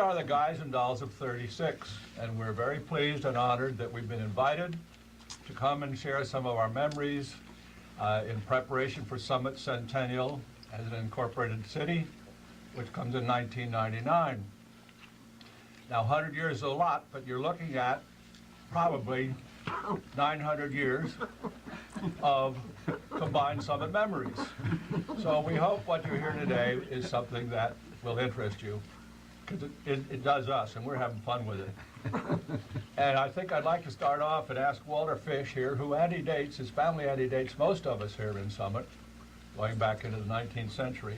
are the Guys and Dolls of 36, and we're very pleased and honored that we've been invited to come and share some of our memories in preparation for Summit Centennial as an incorporated city, which comes in 1999. Now, 100 years is a lot, but you're looking at probably 900 years of combined Summit memories. So we hope what you hear today is something that will interest you, because it does us, and we're having fun with it. And I think I'd like to start off and ask Walter Fish here, who antedates, his family antedates most of us here in Summit, going back into the 19th century.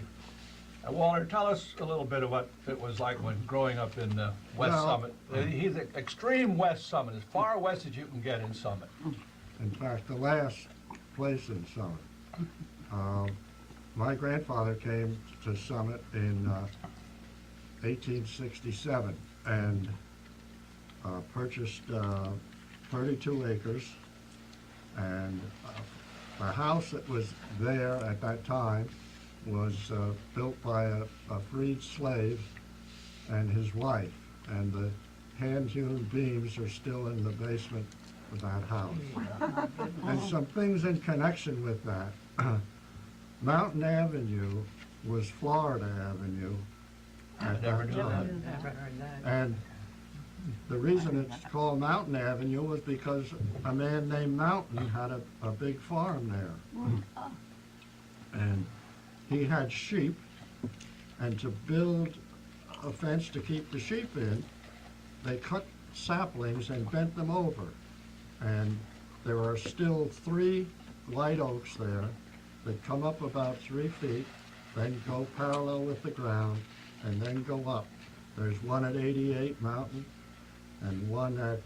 And Walter, tell us a little bit of what it was like when growing up in West Summit. He's the extreme West Summit, as far west as you can get in Summit. In fact, the last place in Summit. My grandfather came to Summit in 1867 and purchased 32 acres, and the house that was there at that time was built by a freed slave and his wife, and the hand-hewn beams are still in the basement of that house. And some things in connection with that. Mountain Avenue was Florida Avenue at that time. And the reason it's called Mountain Avenue was because a man named Mountain had a big farm there. And he had sheep, and to build a fence to keep the sheep in, they cut saplings and bent them over. And there are still 3 light oaks there that come up about 3 feet, then go parallel with the ground, and then go up. There's one at 88 Mountain, and one at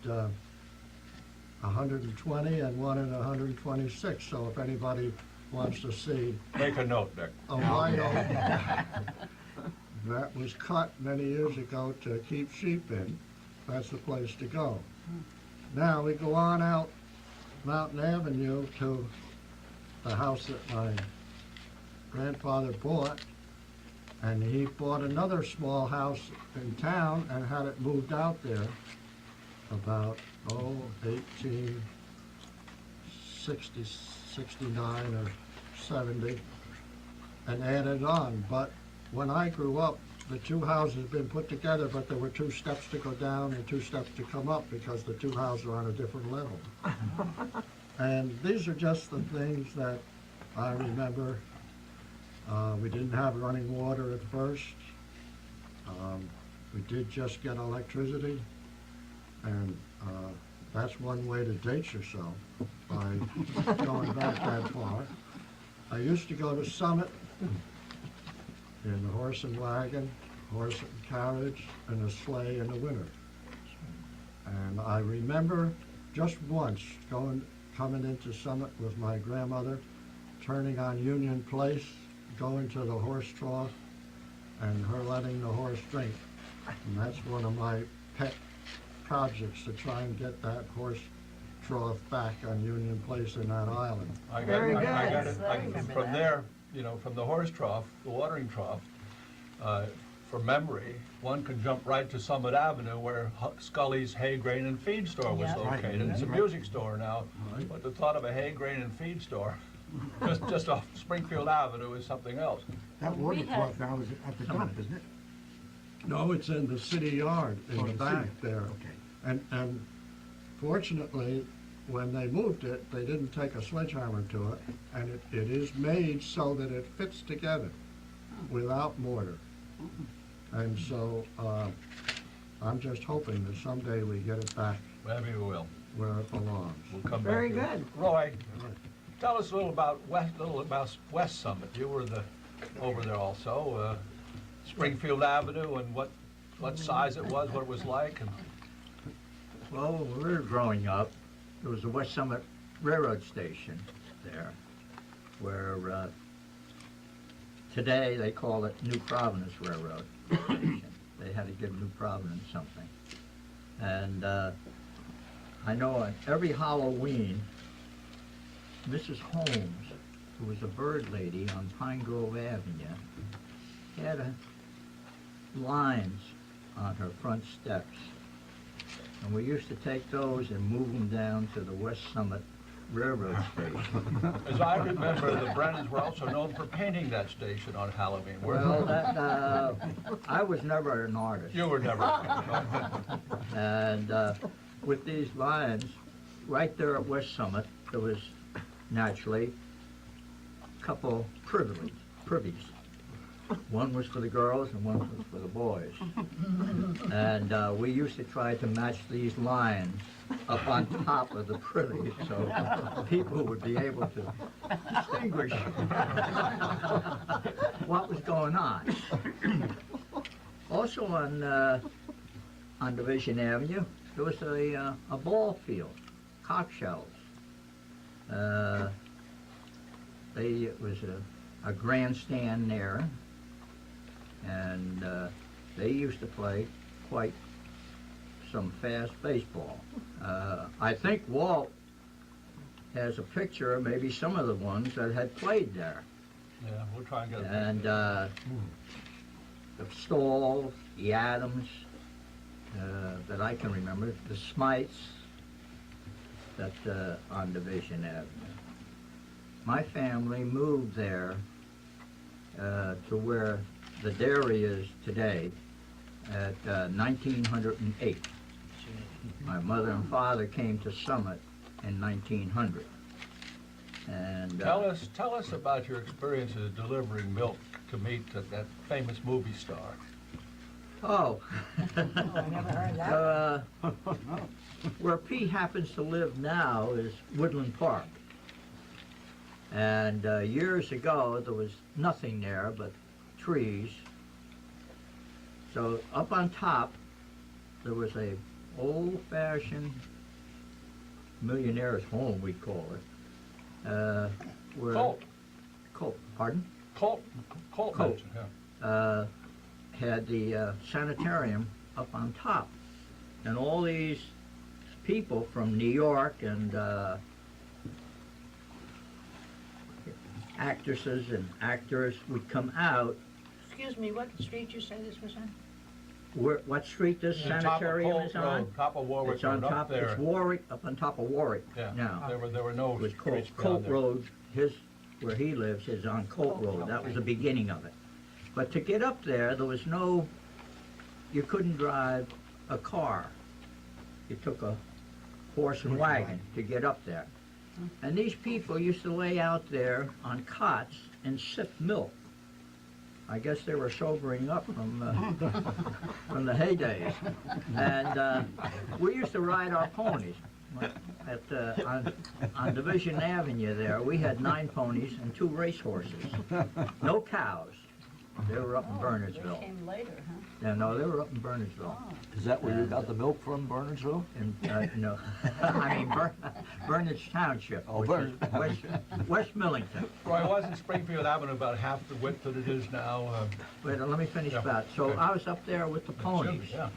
120, and one at 126. So if anybody wants to see Make a note, Dick. a light oak that was cut many years ago to keep sheep in, that's the place to go. Now we go on out Mountain Avenue to the house that my grandfather bought, and he bought another small house in town and had it moved out there about 1860, 69 or 70, and added on. But when I grew up, the 2 houses had been put together, but there were 2 steps to go down and 2 steps to come up because the 2 houses are on a different level. And these are just the things that I remember. We didn't have running water at first. We did just get electricity, and that's one way to date yourself, by going back that far. I used to go to Summit in the horse and wagon, horse and carriage, and a sleigh in the winter. And I remember just once coming into Summit with my grandmother, turning on Union Place, going to the horse trough, and her letting the horse drink. And that's one of my pet projects, to try and get that horse trough back on Union Place in that island. I got it from there, from the horse trough, the watering trough, from memory, one can jump right to Summit Avenue, where Scully's Hay, Grain, and Feed store was located. It's a music store now, but the thought of a hay, grain, and feed store just off Springfield Avenue is something else. That water trough now is at the dump, isn't it? No, it's in the city yard in the back city. there. Okay. And fortunately, when they moved it, they didn't take a sledgehammer to it, and it is made so that it fits together without mortar. And so I'm just hoping that someday we get it back Maybe we will. where it belongs. We'll come Very back. Very good. good. Roy, tell us a little about West Summit. You were over there also. Springfield Avenue, and what size it was, what it was like. And Well, when we were growing up, there was a West Summit Railroad Station there, where today they call it New Providence Railroad Station. They had to give New Providence something. And I know on every Halloween, Mrs. Holmes, who was a bird lady on Pine Grove Avenue, had lines on her front steps. And we used to take those and move them down to the West Summit Railroad Station. As I remember, the Brennans were also known for painting that station on Halloween. Well, I was never an artist. You were never. And with these lions, right there at West Summit, there was naturally a couple privies. One was for the girls and one was for the boys. And we used to try to match these lions up on top of the privies so people would be able to distinguish what was going on. Also on Division Avenue, there was a ball field, Cockshells. It was a grandstand there, and they used to play quite some fast baseball. I think Walt has a picture of maybe some of the ones that had played there. Yeah, we'll try and get it. And the Stalls, the Adams, that I can remember, the Smites, that on Division Avenue. My family moved there to where the dairy is today at 1908. My mother and father came to Summit in 1900. And Tell us about your experiences delivering milk to meet that famous movie star. oh, I never heard that. where Pete happens to live now is Woodland Park. And years ago, there was nothing there but trees. So up on top, there was a old-fashioned millionaire's home, we call it. Where Colt pardon? Colt Colt. mentioned, yeah. Had the sanitarium up on top. And all these people from New York and actresses and actors would come out. Excuse me, what street you say this was on? What street this Yeah, sanitarium is Top of Colt on? Road, top of Warwick It's on Road, up top, there. it's Warwick, up on top of Warwick Yeah, now. there were no It was streets Colt beyond there. Road, where he lives is on Colt Road, that was the beginning of it. But to get up there was no, you couldn't drive a car. You took a horse and wagon to get up there. And these people used to lay out there on cots and sip milk. I guess they were sobering up from the heydays. And we used to ride our ponies. On Division Avenue there, we had 9 ponies and 2 racehorses. No cows. They were up in They Bernardsville. came later, huh? Yeah, no, they were up in Bernardsville. Oh. Is that where you got the milk from, Bernardsville? And, no, I mean Bernards Township, Oh, which is West Millington. Roy, wasn't Springfield Avenue about half the width that it is now? Wait, let me finish Yeah, that. So okay. I was up there with the ponies. Yeah.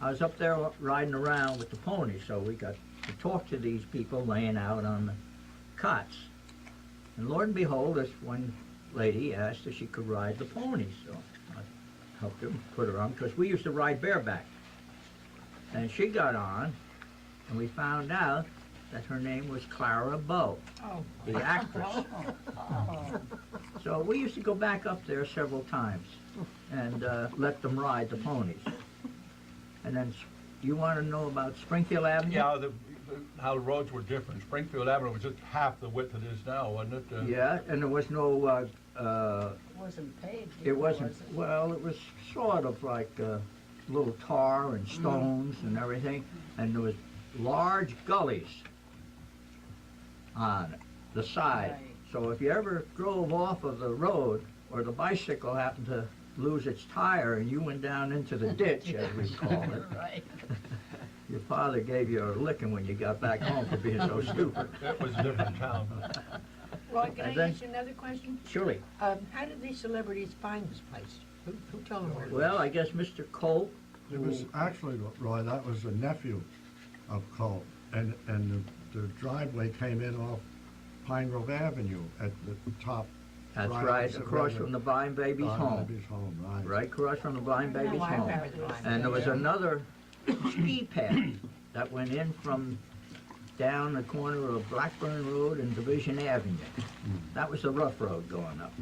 I was up there riding around with the ponies, so we got to talk to these people laying out on the cots. And Lord and behold, this one lady asked if she could ride the ponies, so I helped her put her on, because we used to ride bareback. And she got on, and we found out that her name was Clara Bow, Oh. the actress. So we used to go back up there several times and let them ride the ponies. And then, you want to know about Springfield Avenue? Yeah, how the roads were different. Springfield Avenue was just half the width it is now, wasn't it? Yeah, and there was no, It wasn't paved. it either, wasn't, was it? well, it was sort of like little tar and stones and everything, and there was large gullies on the side. Right. So if you ever drove off of the road, or the bicycle happened to lose its tire and you went down into the ditch, as we call it, Right. your father gave you a licking when you got back home for being so stupid. It was a different town. Roy, can And I then- ask you another question? Surely. How did these celebrities find this place? Who told them where it was? Well, I guess Mr. Colt, It was actually, Roy, that was a nephew of Colt, and the driveway came in off Pine Grove Avenue at the top That's Right right, opposite across River. from the Blind Baby's Blind home. Baby's home, right. Right across from the Blind Baby's I home. remember the Blind And there was Baby. another ski path that went in from down the corner of Blackburn Road and Division Avenue. That was the rough road going up.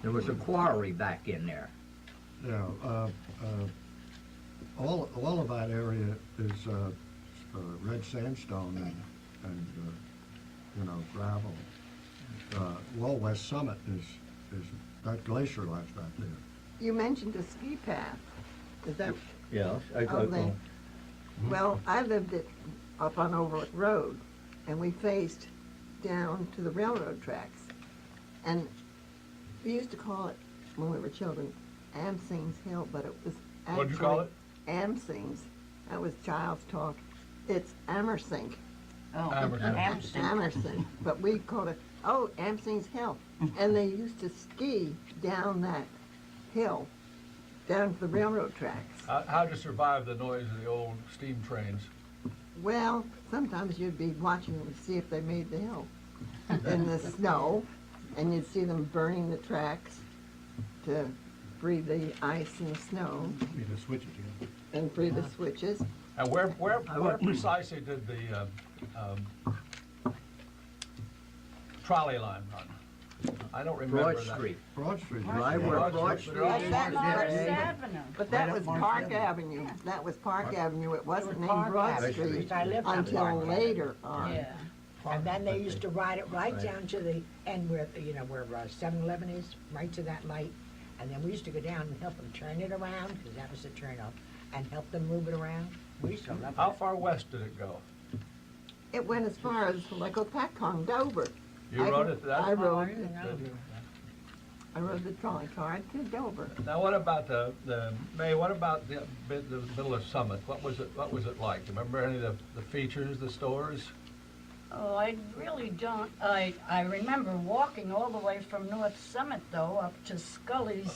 There was a quarry back in there. Yeah, all of that area is red sandstone and gravel. Well, West Summit is that glacier lies back there. You mentioned a ski path. Is that, Yeah. oh, there? Well, I lived up on Overlook Road, and we faced down to the railroad tracks. And we used to call it, when we were children, Amsing's Hill, but it was actually... What'd you call it? Amsing's. That was child's talk. It's Amersink. Oh, Amerson. Amston. Amerson, but we called it, oh, Amsing's Hill. And they used to ski down that hill, down to the railroad tracks. How'd you survive the noise of the old steam trains? Well, sometimes you'd be watching them to see if they made the hill in the snow, and you'd see them burning the tracks to free the ice and the snow Need to switch it again. and free the switches. And where precisely did the trolley line run? I don't remember Broad that. Street. Broad Street. Right where Broad Broad Street. Street That's is that Mark today. Avenue. But that Right up was Marsh Park Avenue. Avenue. That was Park Avenue. It wasn't was named Park Broad Avenue, Street because I lived on until Park Avenue. later on. Yeah. And then they used to ride it right Right. down to the end where, where 7-Eleven is, right to that light. And then we used to go down and help them turn it around, because that was the turn off, and help them move it around. We used to love How that. far west did it go? It went as far as like Opakong, Dover. You I rode could- it to that? I rode, didn't know. I rode the trolley car to Dover. Now, what about May, what about the middle of Summit? What was it like? Remember any of the features, the stores? Oh, I really don't. I remember walking all the way from North Summit, though, up to Scully's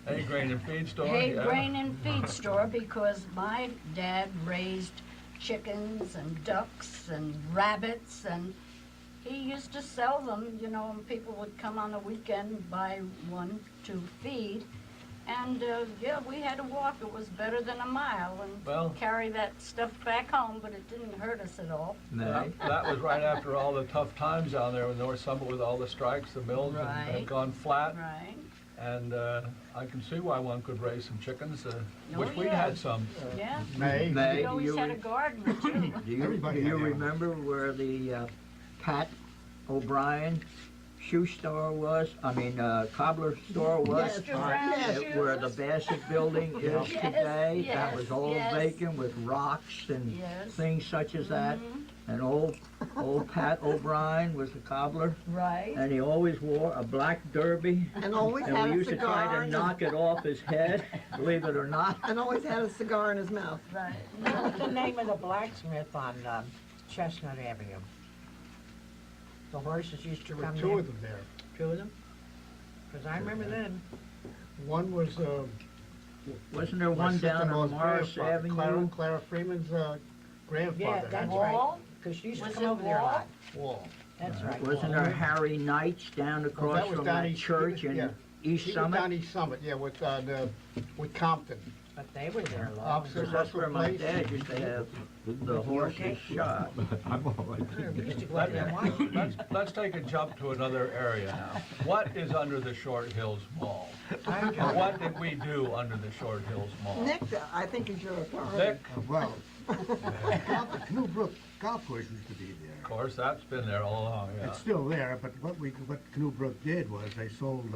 Hay grain and feed store? hay, Yeah. grain, and feed store because my dad raised chickens and ducks and rabbits, and he used to sell them, and people would come on the weekend, buy one to feed. And, yeah, we had to walk. It was better than a mile Well- and carry that stuff back home, but it didn't hurt us at all. May. That was right after all the tough times down there in North Summit with all the strikes, the mills had Right. gone flat. Right? And I can see why one could raise some chickens. Oh, Wish we'd yeah. had some. Yeah. May. May, We do always you, had a garden, too. do you, Everybody do you had animals. remember where the Pat O'Brien shoe store was? Cobbler store was? Yes, Mr. Brown's yes. Where the Bassett building is Yes, today, that yes, was all yes. vacant with rocks and Yes. things such as that. Mhm. And old Pat O'Brien was the cobbler, Right. and he always wore a black derby. And always And had we a used to try cigar. to knock it off his head, believe it or not. And always had a cigar in his mouth. Right. What's the name of the blacksmith on Chestnut Avenue? The horses used to There were come two there. of them there. Two of them? Because I remember them. One was, Wasn't there my one down sister-in-law's on Morris grandfather, Avenue? Clara Freeman's grandfather. Yeah, had that's one. right. Wall? Because she used to Was come it over there a Wall? lot. Wall. That's right. Wasn't Wall. there Harry Knight's down Well, across that was from down that East- church yeah. in East He was down Summit? East Summit, yeah, with Compton. But they were there a lot. Opposite Because that's where my Place. dad used to have the horses shot. I'm all right. We used to go out there and watch them. Let's take a jump to another area now. What is under the Short Hills Mall? Or what did we do under the Short Hills Mall? Nick, I think is your authority. Nick, Well, Canoe Brook Golf Course used to be of there. course, that's been there all along, yeah. It's still there, but what Canoe Brook did was they sold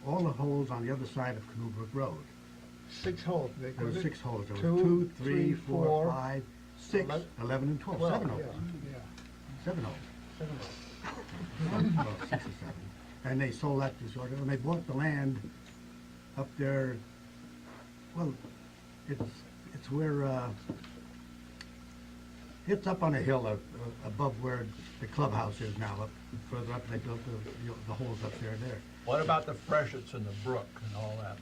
all the holes on the other side of Canoe Brook Road. 6 holes. There were 6 holes. There were 2, 3, 4, 5, 6, 11, and 12. 7 holes. 7 holes. well, 6 or 7. And they sold that to sort of, and they bought the land up there. Well, it's where it's up on a hill above where the clubhouse is now. Up further up, they built the holes up there. What about the freshets in the brook and all that?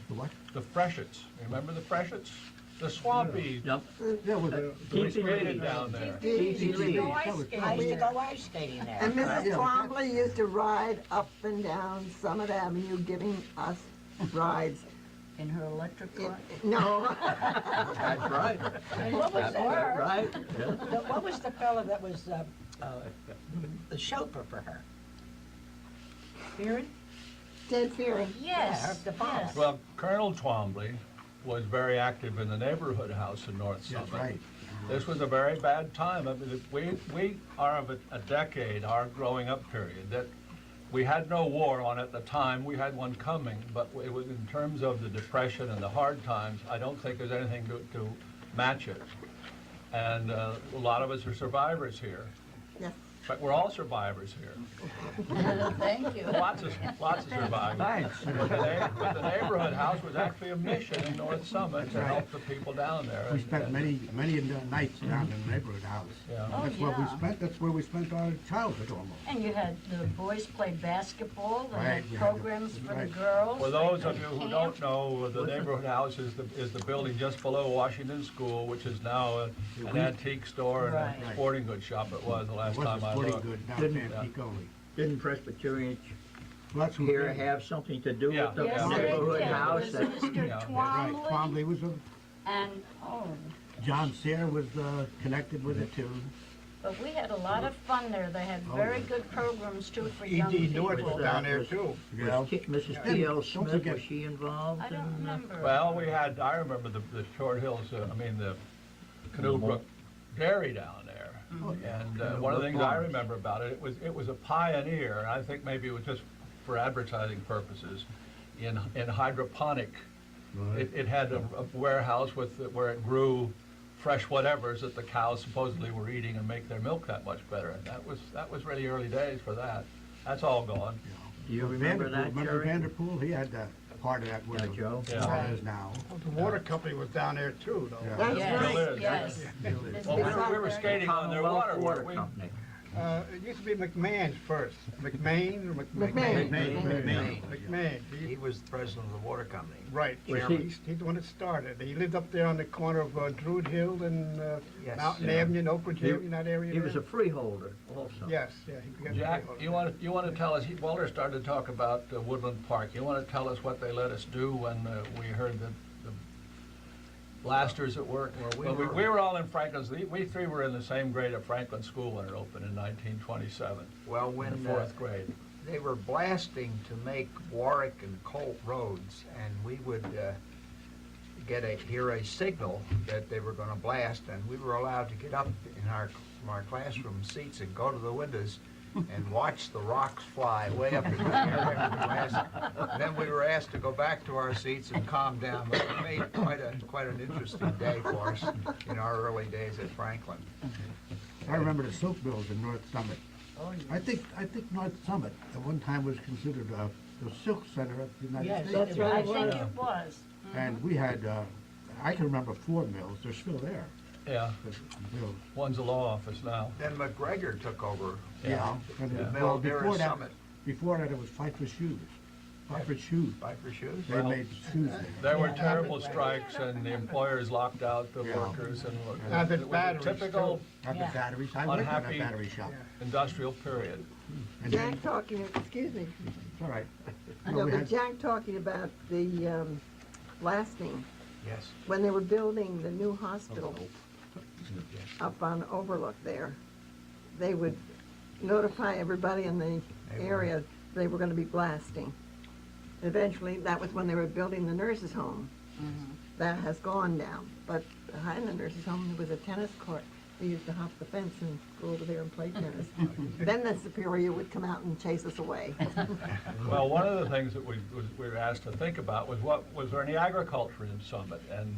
The what? The freshets, remember the freshets? The swampy, Yep. Yeah, with we Keep skated down there. Keep I used to go ice That was skating. I used to go ice skating there. And Mrs. Yeah. Twombly used to ride up and down Summit Avenue, giving us rides. In her electric car. No, That's right. And what was That's that? right. Yeah. What was the fellow that was the chauffeur for her? Fearon? Ted Fearon. Yes, the boss. yes. Well, Colonel Twombly was very active in the neighborhood house in North Summit. That's right. This was a very bad time. I mean, we are of a decade, our growing up period, that we had no war on at the time. We had one coming, but it was in terms of the Depression and the hard times, I don't think there's anything to match it. And a lot of us are survivors here. Yes. But we're all survivors here. Thank you. Lots of survivors. Thanks. But the neighborhood house was actually a mission in North Summit to help the people down there. We spent many nights down in the neighborhood house. Yeah. Oh, That's where we yeah. spent, that's where we spent our childhood almost. And you had, the boys played basketball, they Right, had you had programs for the right. girls. For they those had of you who camp. don't know, the neighborhood house is the building just below Washington School, which is now an antique store and Right. a sporting goods shop. It was the It last was a time I sporting looked. good, now Didn't- it's antique only. Didn't Presbyterian Well, that's who here did it. have something to do Yeah. with the Yes, Yeah. they neighborhood did. house? It that- was Mr. Yeah. Right, Twombly Twombly was a, and, oh, John Sayre was connected with it too. but we had a lot of fun there. They had Oh, very yeah. good programs too for young E.D. North people. was down there too. Yeah. Mrs. T.L. Don't Smith, forget- was she involved? I don't in, remember. Well, I remember the Short Hills, the Canoe Brook Dairy down there. Oh, yeah. And one of the things I remember about it, it was a pioneer, and I think maybe it was just for advertising purposes, in hydroponic. It had a warehouse where it grew fresh whatevers that the cows supposedly were eating and make their milk that much better. And that was really early days for that. That's all gone. Do you remember that, Remember Jerry? Vanderpool? He had part of that with Yeah, him. Joe? Yeah. It is now. Well, the water company was down there too, though. Yeah. That's Yes, Still is. yes. Still is. It's Well, been we were there. skating on their water, Commonwealth weren't we? Company. It used to be McMahon's first. McMahon or McMahon. McMahon. He was the president of the water company. Right. Was He's the one that started. He lived up there on the corner of Druid Hill and Yes. Mountain Yeah. Avenue and Oak Ridge He- Avenue, that area He was a there. freeholder also. Yes, yeah. He began to Jack, be- you want to tell us, Walter started to talk about Woodland Park. You want to tell us what they let us do when we heard the blasters at work? Well, We were all in Franklin's, we three were in the same grade at Franklin School when it opened in 1927, Well, in when the fourth grade. they were blasting to make Warwick and Colt roads, and we would hear a signal that they were going to blast, and we were allowed to get up in our classroom seats and go to the windows and watch the rocks fly way up in the air after the blast. And then we were asked to go back to our seats and calm down, but it made quite an interesting day for us in our early days at Franklin. I remember the silk mills in North Summit. Oh, yes. I think North Summit at one time was considered the silk center of the United Yes, States. That's right. I think it was. And we had, I can remember 4 mills, they're still there. Yeah, the mills. one's a law office now. Then McGregor took over Yeah. And, Yeah. well, Mill near before that, Summit. before that, it was Pfeiffer Shoes. Pfeiffer Shoes. Pfeiffer Shoes. They made shoes there. There were Yeah, terrible that was strikes, and the employers locked out the Yeah. workers, and And the it was a batteries, typical too. At the Yeah. batteries, I worked in a Unhappy- battery shop. industrial period. And then, Jack talking, excuse me, it's all right. I Well, know, we but had- Jack talking about the blasting, Yes. when they were building the new hospital up on Overlook there, they would notify everybody in the area they were gonna be blasting. Eventually, that was when they were building the nurses' home. That has gone now, but behind the nurses' home, there was a tennis court. We used to hop the fence and go over there and play tennis. Then the superior would come out and chase us away. Well, one of the things that we were asked to think about was there any agriculture in Summit? And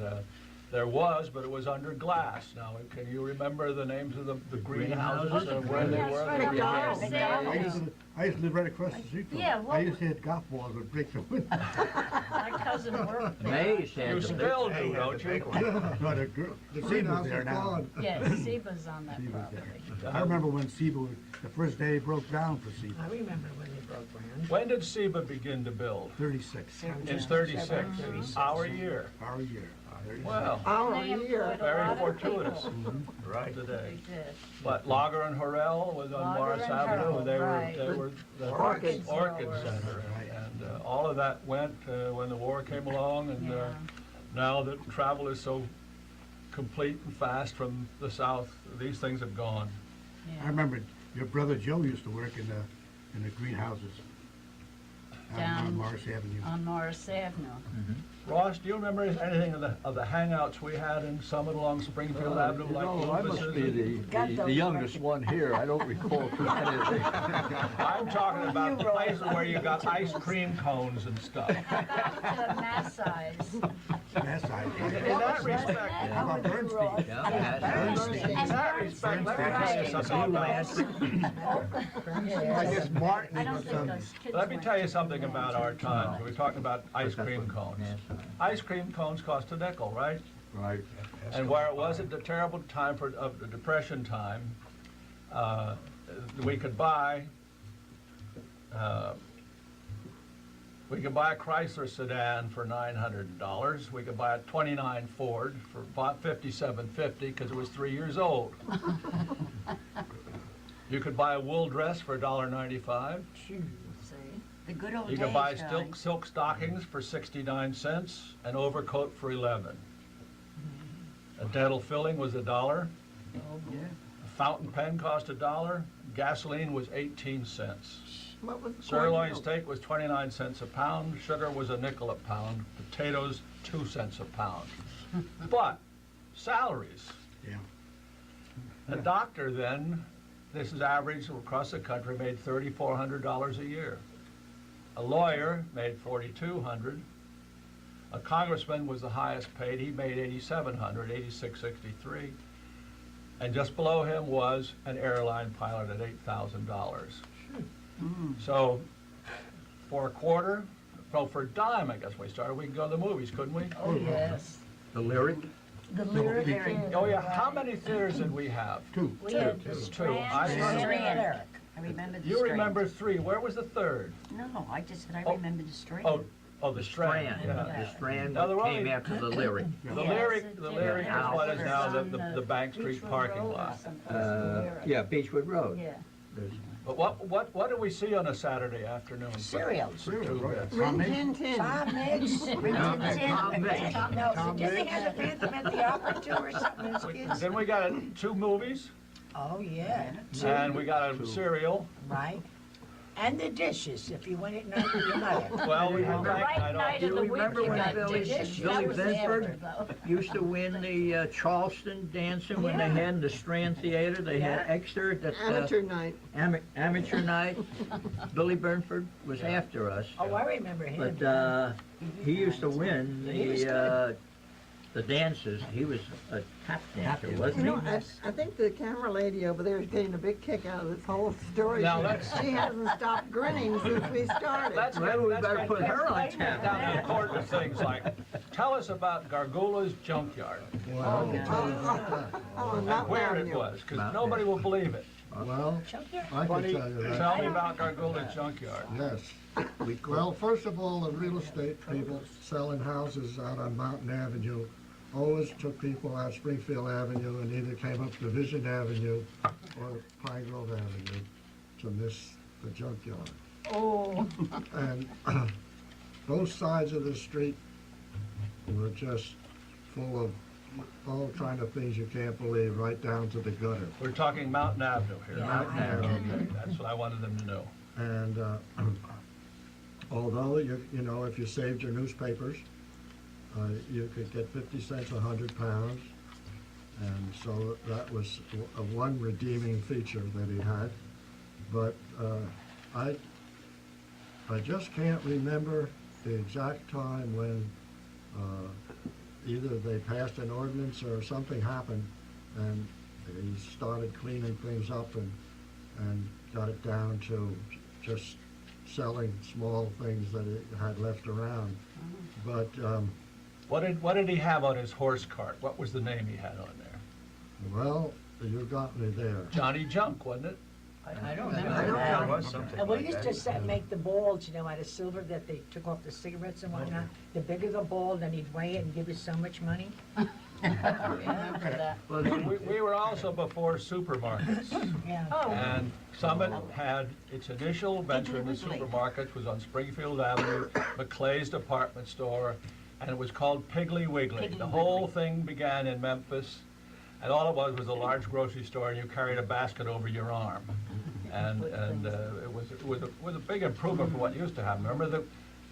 there was, but it was under glass. Now, can you remember the names of the greenhouses and where they Yes, were? right They up had- there. I used to live right across the street from Yeah, them. what I used to hit golf balls and break the window. My cousin worked there. Mays had You the big, still They do, had don't the big you? one. No, the Seaba's greenhouse there is now. gone. Yes, Seba's on that Seaba's property. there. I remember when Seba, the first day it broke down for Seba, I remember when they broke ground. When did SEBA begin to build? 36, In 36, our year. our year. Well, Hour a They year. employed a very lot of fortuitous people. Right. today. They did. But Lager and Horrell was on Lager Morris and Avenue, Horrell, and they right. were the Orchids. Orchid Center. And all of that went when the war came along, and Yeah. now that travel is so complete and fast from the south, these things have gone. I remember your brother Joe used to work in the greenhouses out Down on Morris Avenue. On Morris Avenue. Ross, do you remember anything of the hangouts we had in Summit along Springfield Avenue, like I must Lucas's? be Got the those youngest one here. I don't recall too many of these. I'm talking about the places where you got ice cream cones and stuff. The mass size. That side. In that respect, How about Bernstein? Yeah, in that respect, let me tell you something about, I guess Martin I don't was, think those kids let me went tell you to something about our time. We're talking about ice cream cones. Yes, Ice cream cones cost a nickel, right? right. And where it wasn't the terrible time of the Depression time, we could buy a Chrysler sedan for $900. We could buy a '29 Ford for about $5,750 because it was 3 years old. You could buy a wool dress for $1.95. See, the good old You days, could buy darling. silk stockings for 69 cents, an overcoat for 11. A dental filling was $1. Oh, A fountain pen cost $1. Gasoline was 18 cents. What was the Sirloin cornmeal? steak was 29 cents a pound. Sugar was a nickel a pound. Potatoes, 2 cents a pound. But salaries. Yeah. A doctor then, this is average across the country, made $3,400 a year. A lawyer made $4,200. A congressman was the highest paid. He made $8,700, $8,663. And just below him was an airline pilot at $8,000. So for a quarter, well, for a dime, I guess we started, we could go to the movies, couldn't we? Oh, yes. The lyric? The lyric. Oh, yeah. How many theaters did we have? Two. We had the Two. Strand, I the started- Strand. I remember the You Strand. remember 3. Where was the third? No, I just said I Oh, remember the Strand. Oh, the Strand. Yeah. The Strand Now, there were came only- after the lyric. The Yes, lyric, it the did. lyric is what is now On the Bank Street Beechwood parking Road or lot. someplace. Yeah, Beechwood Road. Yeah. There's- But what do we see on a Saturday afternoon? Cereal. For 2 bits? Rin Tin Tin. Tom Mix. Tom Mix. No, didn't they have a Phantom at the Opera too or something as kids? Then we got 2 movies, Oh, yeah, and we got a cereal. right. And the dishes, if you went at night with your mother. Well, we The had right night night off. of the week, remember you when got Billy- dishes. Billy That was Benford after, though. used to win the Charleston dancing when they Yeah. had in the Strand Theater. They had Yeah. extra that Amateur night. amateur night. Billy Burnford was after us, Oh, I remember him. but he used to win He was the dances. He was a tap dancer, You wasn't know, he? I think the camera lady over there is getting a big kick out of this whole story. Now, let's- She hasn't stopped grinning since we started. Let's Well, get, we let's better get put her on down tap. to important things like, tell us about Gargula's Junkyard, Well, Oh, and not where it Avenue. was, because Mountain nobody will believe it. well, Junkyard? I can tell you that. Tell me about Gargula's Junkyard. Yes. Well, first of all, the real estate people selling houses out on Mountain Avenue always took people out Springfield Avenue and either came up Division Avenue or Pine Grove Avenue to miss the junkyard. Oh, And both sides of the street were just full of all kind of things you can't believe, right down to the gutter. We're talking Mountain Avenue here. Yeah, Mountain Avenue. Okay, that's what I wanted them to know. And although, you know, if you saved your newspapers, you could get 50 cents a 100 pounds. And so that was one redeeming feature that he had. But I just can't remember the exact time when either they passed an ordinance or something happened and he started cleaning things up and got it down to just selling small things that it had left around. But, What did he have on his horse cart? What was the name he had on there? well, you got me there. Johnny Junk, wasn't it? I don't I remember don't that. There was something And we like used that. to make the balls, out of silver that they took off the cigarettes and whatnot. The bigger the ball, then he'd weigh it and give you so much money. Remember that. Well, We were also before supermarkets. Yeah. And Summit had, its initial venture in the supermarkets was on Springfield Avenue, McClay's department store, and it was called Piggly Wiggly. The whole thing began in Memphis, and all it was a large grocery store, and you carried a basket over your arm. And it was a big improvement for what used to happen. Remember the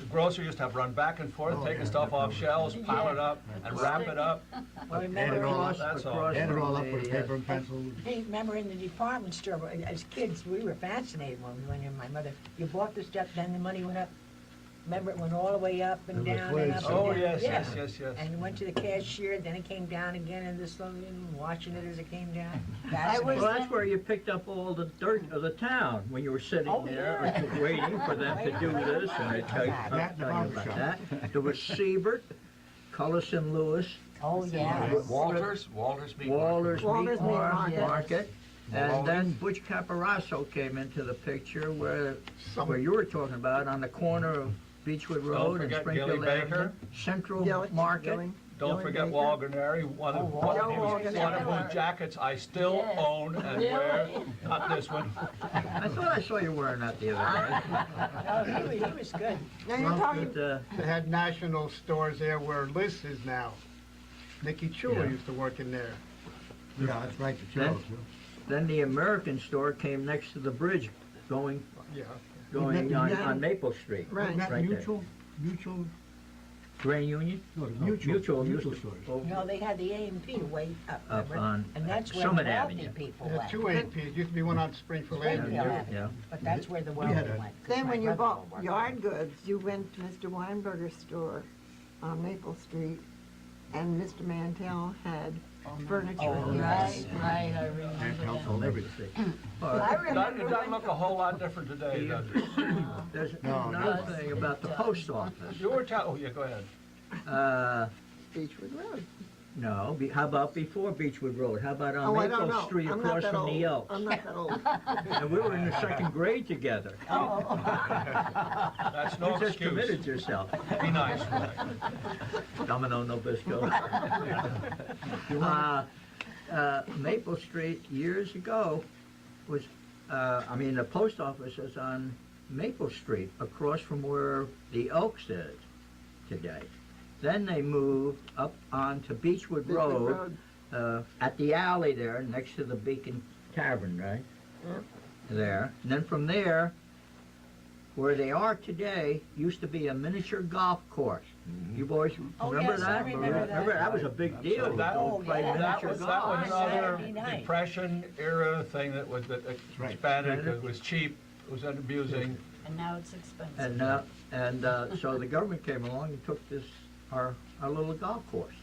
grocer used to have to run back and forth, taking stuff off shelves, pile it up, and wrap it up. Well, And remember, it all in up, That's all. and it all up with the, paper and pencil. hey, remember in the department store, as kids, we were fascinated when we went in. My mother, you bought the stuff, then the money went up. Remember, it went all the way up and And the down and quiz. up and down. Oh, yes, Yeah. yes. And it went to the cashier, then it came down again, and this slowly, watching it as it came down. was- well, Fascinating. that's where you picked up all the dirt of the town, when you were sitting Oh, there, waiting for them to do this, and they tell you That tell you about barbershop. that. There was Siebert, Cullison Lewis, Oh, yeah. Walters Meat Market. Walter's Walter's Meat Meat Market. Market. And Maloney's. then Butch Caparasso came into the picture where Some- you were talking about, on the corner of Beechwood Road and forget Springfield Gilly Avenue. Baker. Central Gilly- Market. Gilly- Don't Gilly forget Baker. Walganeri, one of whose jackets I still Yes. own and wear, not this one. I thought I saw you wearing that the other Oh, he was good. Now you're day. talking, But, They had national stores there where Liz is now. Nicky Chula Yeah. used to work in there. Yeah, that's right, the Then- Churros. then the American store came next to the bridge, going Yeah. on Maple Street. Right. Isn't that Right there. Mutual, Grand Union? no, the Oh, mutual used to- stores. oh, No, they had the A&P way up, Up remember? on And that's where the Summit wealthy Avenue. people There had went. two APs, used to be one on Springfield Springfield Avenue. Avenue. Yeah. But that's where the We had wealthy a- went. 'cause then my when you brother-in-law bought worked yard goods, you went to Mr. Weinberger's store on Maple Street, and Mr. Mantell had furniture. Oh, in yes. it. Right, I remember And that. household everything. All I right. remember It doesn't look a whole lot different today, does it? There's No, another no. thing about the post office. You were oh, yeah, go ahead. Beechwood Road. No, how about before Beechwood Road? How about on Oh, I don't Maple know. Street I'm not across that from the old. Elks? I'm not that old. And we were in the second grade together. That's no You just excuse. committed yourself. Be nice. Domino Nabisco. Maple Street years ago was, the post office was on Maple Street across from where the Elks is today. Then they moved up onto Beechwood Beechwood Road, at the alley there next to the Beacon Tavern, right? Yep. There. And then from there, where they are today, used to be a miniature golf course. You boys Oh, remember yes, I that? remember that. That was a big deal. So that- to play yeah, That miniature was golf. another Saturday night. Depression era thing that right. expanded because it was cheap, it was amusing. And now it's expensive. And so the government came along and took our little golf course.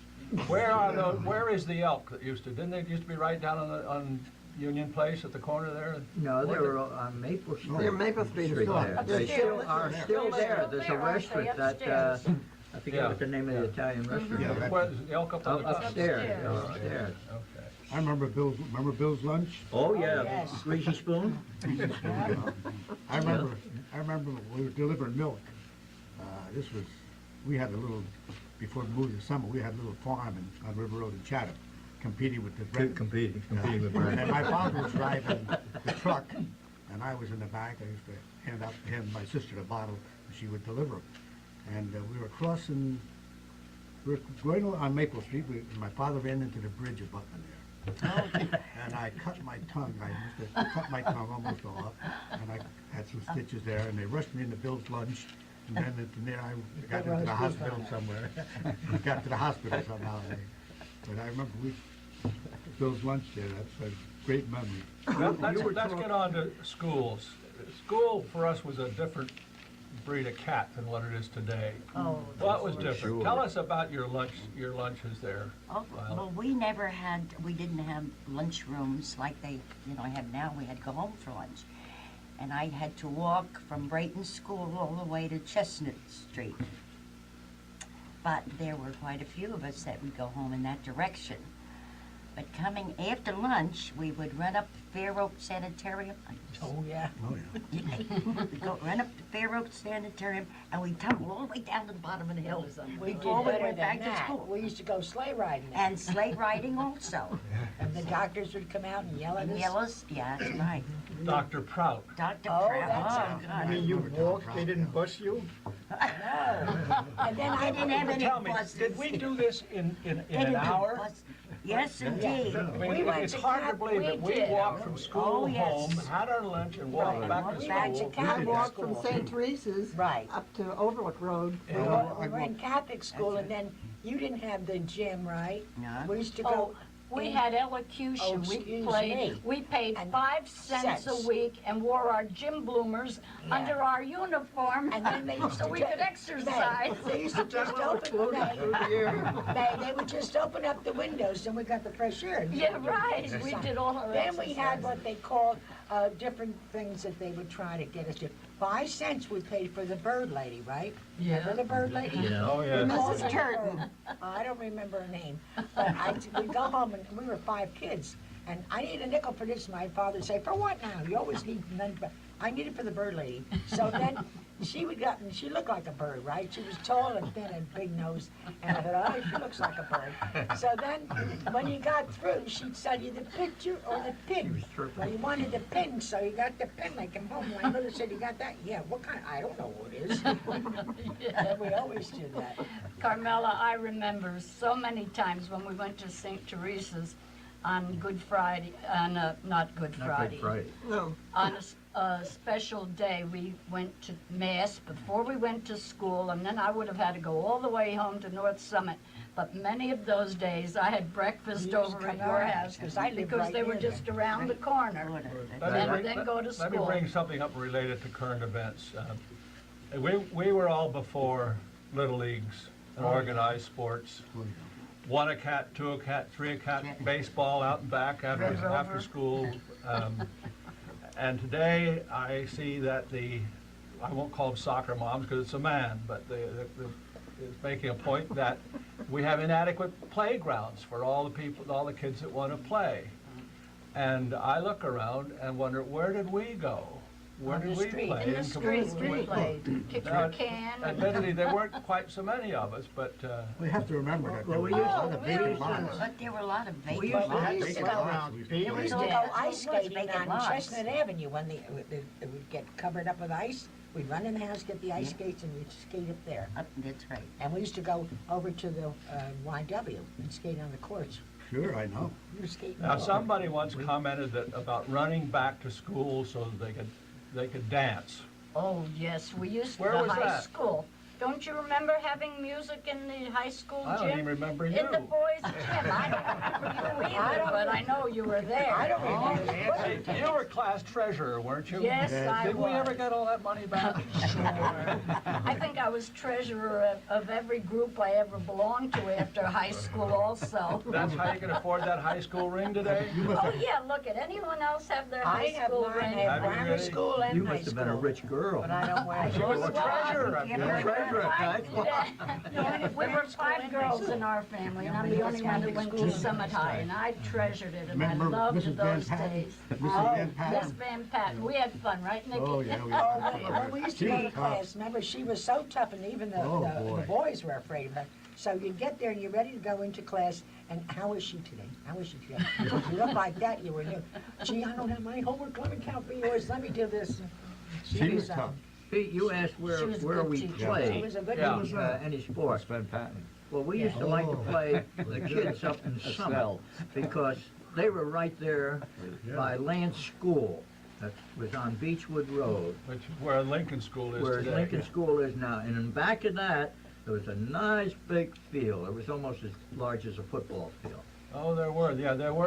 Where is the Elk that used to, didn't they used to be right down on Union Place at the corner there? No, they were on Maple Street. They're Maple Street. Street still there. are. They They're still still are there. still there. They're There's a still there, restaurant aren't they, that, upstairs? I forget Yeah. what the name of the Italian restaurant Yeah, is. that- Where's the Elk up on the top? Upstairs, Upstairs. upstairs. Okay. I remember Bill's lunch? Oh, yeah, yes. greasy spoon? I remember we were delivering milk. We had a little, before we moved to summer, we had a little farm on River Road in Chatham, competing with the Brent. Competing with And my father was driving the truck, and I was in the back. I used to hand my sister the bottle, and she would deliver them. And we were going on Maple Street. My father ran into the bridge abutment there. And I cut my tongue. I used to cut my tongue almost off, and I had some stitches there. And they rushed me into Bill's lunch. And then from there, I got into the hospital somewhere. Got to the hospital somehow. But I remember Bill's lunch there. That's a great memory. Let's get on to schools. School for us was a different breed of cat than what it is today. Oh, What was different? Tell us about your lunches there. Oh, well, we didn't have lunch rooms like they, have now. We had to go home for lunch. And I had to walk from Brayton School all the way to Chestnut Street. But there were quite a few of us that would go home in that direction. But coming after lunch, we would run up to Fair Oak Sanitarium. Oh, yeah. Oh, yeah. We'd go run up to Fair Oak Sanitarium, and we'd tumble all the way down to the bottom of the hill We did before we better went back than to that. school. We used to go sleigh riding. And sleigh riding also. And the doctors would come out and yell at And us. yellows, yeah, that's right. Dr. Prout. Dr. Oh, Pratt, that's oh, a- I God. mean, you walked, they didn't bus you? No. And then I didn't have any Tell me, buses. did we do this in They an didn't do hour? bus- Yes, indeed. I mean, We went it's to hard to Cap- believe that we we did. walked from school Oh, yes. home, had our lunch, and walked Right. back to We went to school. Cap- I walked from School. St. Teresa's Right. up to Overlook Road. We were in Catholic school, and then you didn't have the gym, right? No. We used to Oh, go. we in- had elocution. Oh, We excuse played, me. we paid And 5 cents cents. a week and wore our gym bloomers Yeah. under our uniform. And then they used so to we ju- could exercise. They used to just open, they would just open up the windows and we got the fresh air. and Yeah, we did right. exercise. We did all our Then we had exercise. what they called different things that they would try to get us to. 5 cents we paid for the bird lady, right? Remember the bird lady? Yeah. Oh, yeah. Mrs. Turton. I don't remember her name, but we'd go home and we were 5 kids. And I need a nickel for this. My father would say, for what now? You always need none, but I need it for the bird lady. So then she would get, and she looked like a bird, right? She was tall and thin and big nose. And I thought, oh, she looks like a bird. So then when you got through, she'd sell you the picture or the pin. Well, you wanted the pin, so you got the pin. I came home. My mother said, you got that? Yeah, what kind? I don't know what it is. And we always did that. Carmela, I remember so many times when we went to St. Teresa's on Good Friday, not Good Not Friday. Good Friday. No, On a special day, we went to Mass before we went to school, and then I would have had to go all the way home to North Summit. But many of those days, I had breakfast You used to over at come your out, house 'cause I lived because right they were near just around the corner. Let me And bring- then go to Let me school. bring something up related to current events. We were all before Little Leagues and organized sports. One a cat, two a cat, three a cat, baseball out and back after school. And today, I see that I won't call them soccer moms because it's a man, but it's making a point that we have inadequate playgrounds for all the people, all the kids that want to play. And I look around and wonder, where did we go? Where On did the we street. play? In the And street, we- we played. Kick Now, your can. Admittedly, there weren't quite so many of us, but We have to remember that there Well, were we a used lot to- of we used vacant to- lots. But there were a lot of vacant used to- lots. We used to Vacant go, grounds, we period. used to Yeah. go ice It was skating vacant on lots. Chestnut Avenue when it would get covered up with ice. We'd run in the house, get the ice skates, and we'd skate up there. That's right. And we used to go over to the YW and skate on the courts. Sure, I know. We were skating. now all over. somebody once commented about running back to school so that they could dance. Oh, yes, we used to, Where the was high that? school. Don't you remember having music in the high school gym? I don't even remember you. In the boys' gym. I don't remember you I either, don't but I know you were there. I don't remember. Hey, you were class treasurer, weren't you? Yes, I Did we ever was. get all that money back? I think I was treasurer of every group I ever belonged to after high school also. That's how you can afford that high school ring today? Oh, yeah, look at anyone else have their I high have school mine ring. at Have you primary really? school and You high must have been a school, rich girl. but I don't wear She was it. a treasurer. Yeah, You're a treasurer at high school. We were 5 girls in our family, and I'm the only one that went to Summit High, and I treasured it, and I Remember loved Mrs. Van those Patten? days. Mrs. Van Miss Patten? Van Patten, we had fun, right, Nikki? Oh, yeah, we Oh, had. when we used to She go was to tough. class, remember, she was so tough, and even Oh, the boy. boys were afraid of her. So you'd get there and you're ready to go into class, and how is she today? How is she today? You look like that, you were new. Gee, I don't have my homework, let me count for yours, let me do this. She was tough. Pete, you asked She was a where good we teacher. She played, was a good Yeah. teacher. any sport. Van Patten. Well, we used to like to Oh. play the kids up in Summit because they were right there by Lance School. That was on Beechwood Road, Which is where Lincoln School is where today. Lincoln School is now. And in back of that, there was a nice big field. It was almost as large as a football field. Oh, there were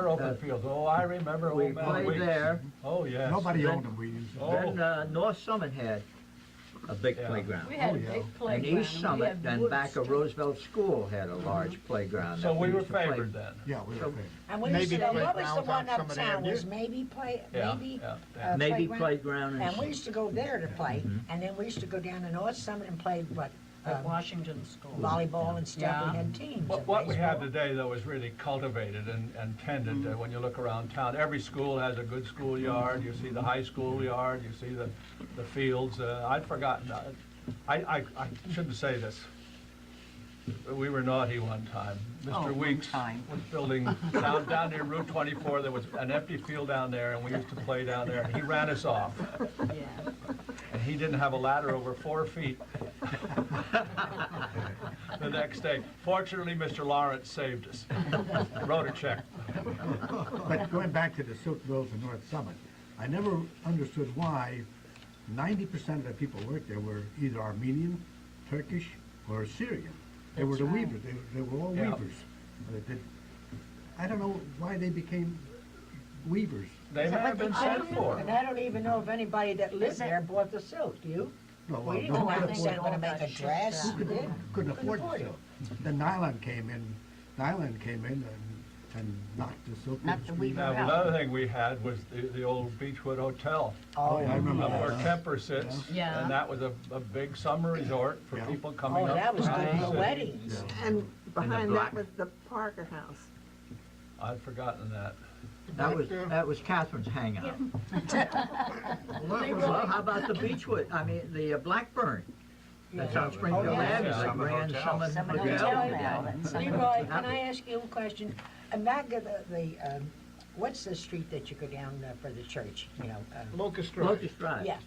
open fields. Oh, I remember We old man played weeks. there. Oh, yes. Nobody Then- owned them, we used to. Oh. Then North Summit had a big Yeah. playground. We had a Oh, yeah. big And playground. East we Summit had and woods, back of too. Roosevelt School had a large playground. So that we were used to play. favored then. Yeah, we were So- favored. And we used to Maybe go, what was the playgrounds one on Summit uptown, Avenue? was maybe Yeah, maybe yeah, yeah. Maybe playground? playground And we and used to go there to play, and then we used to go down to North Summit and play, what, At Washington School. volleyball and stuff, Yeah. we had teams. What and we have baseball. today, though, is really cultivated and tended. When you look around town, every school has a good schoolyard. You see the high school yard, you see the fields. I'd forgotten, I shouldn't say this. We were naughty one time. Oh, Mr. one Weeks time. was building, down near Route 24, there was an empty field down there, and we used to play down there, and he ran us off. Yeah. And he didn't have a ladder over 4 feet the next day. Fortunately, Mr. Lawrence saved us. Wrote a check. But going back to the Silk Mills in North Summit, I never understood why 90% of the people who worked there were either Armenian, Turkish, or Syrian. They were That's the right. weavers. They were all Yeah. weavers. I don't know why they became weavers. They may have been sent for. And I don't even know if anybody that lived there bought the silk, do you? No, We didn't no, know I how think to they send all to make got a shipped dress. out. You did? couldn't afford the afford it. silk. Then nylon came in. Nylon came in and knocked the silk. Not the industry weaver down. Now, another thing we had was the old Beechwood Hotel, Oh, yeah, I remember up that. where Kemper sits. Yeah. And that was a big summer resort for Yeah. people coming Oh, up. that was from good the for city. weddings. And behind black- that was the Parker House. I'd forgotten that. That was Catherine's hangout. Well, how about the Beechwood, the Blackburn? That's on Springfield Oh, yeah. Avenue, the Summit Grand Hotel. Summit Summit Hotel. Hotel now. and Summit Leroy, Hotel. can I ask you a question? And back at what's the street that you go down for the church, Locust Drive. Locust Drive. Yeah.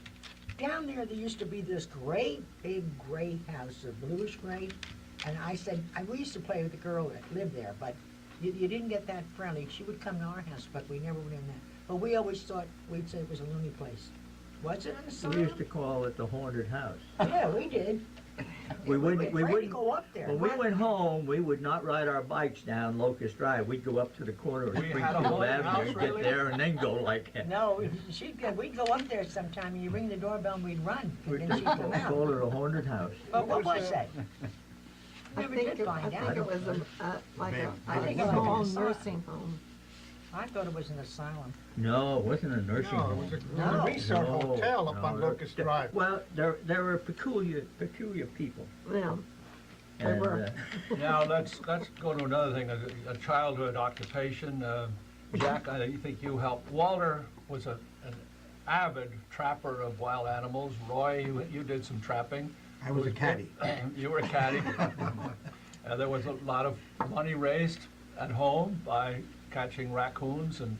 Down there used to be this great, big gray house, a bluish gray. And I said, we used to play with the girl that lived there, but you didn't get that friendly. She would come to our house, but we never went in there. But we always thought, we'd say it was a loony place. Was it in the We used summer? to call it the Haunted House. Yeah, we did. We were wouldn't, afraid to go up there. when we went home, we would not ride our bikes down Locust Drive. We'd go up to the corner of We had a Springfield haunted Avenue house, and really? get there and then go like that. No, we'd go up there sometime, and you ring the doorbell, and we'd run, We and then she'd come out. called it a Haunted House. But what was that? I Never think did it, find I out. think it was like I a think it was small a asylum. nursing home. I thought it was an asylum. No, it wasn't a nursing No, it home. was a No. resort hotel up on no, Locust there- Drive. Well, there were peculiar people. Yeah, They And, were. Now, let's go to another thing, a childhood occupation. Jack, I think you helped. Walter was an avid trapper of wild animals. Roy, you did some trapping. I was a caddy. You were a caddy. There was a lot of money raised at home by catching raccoons and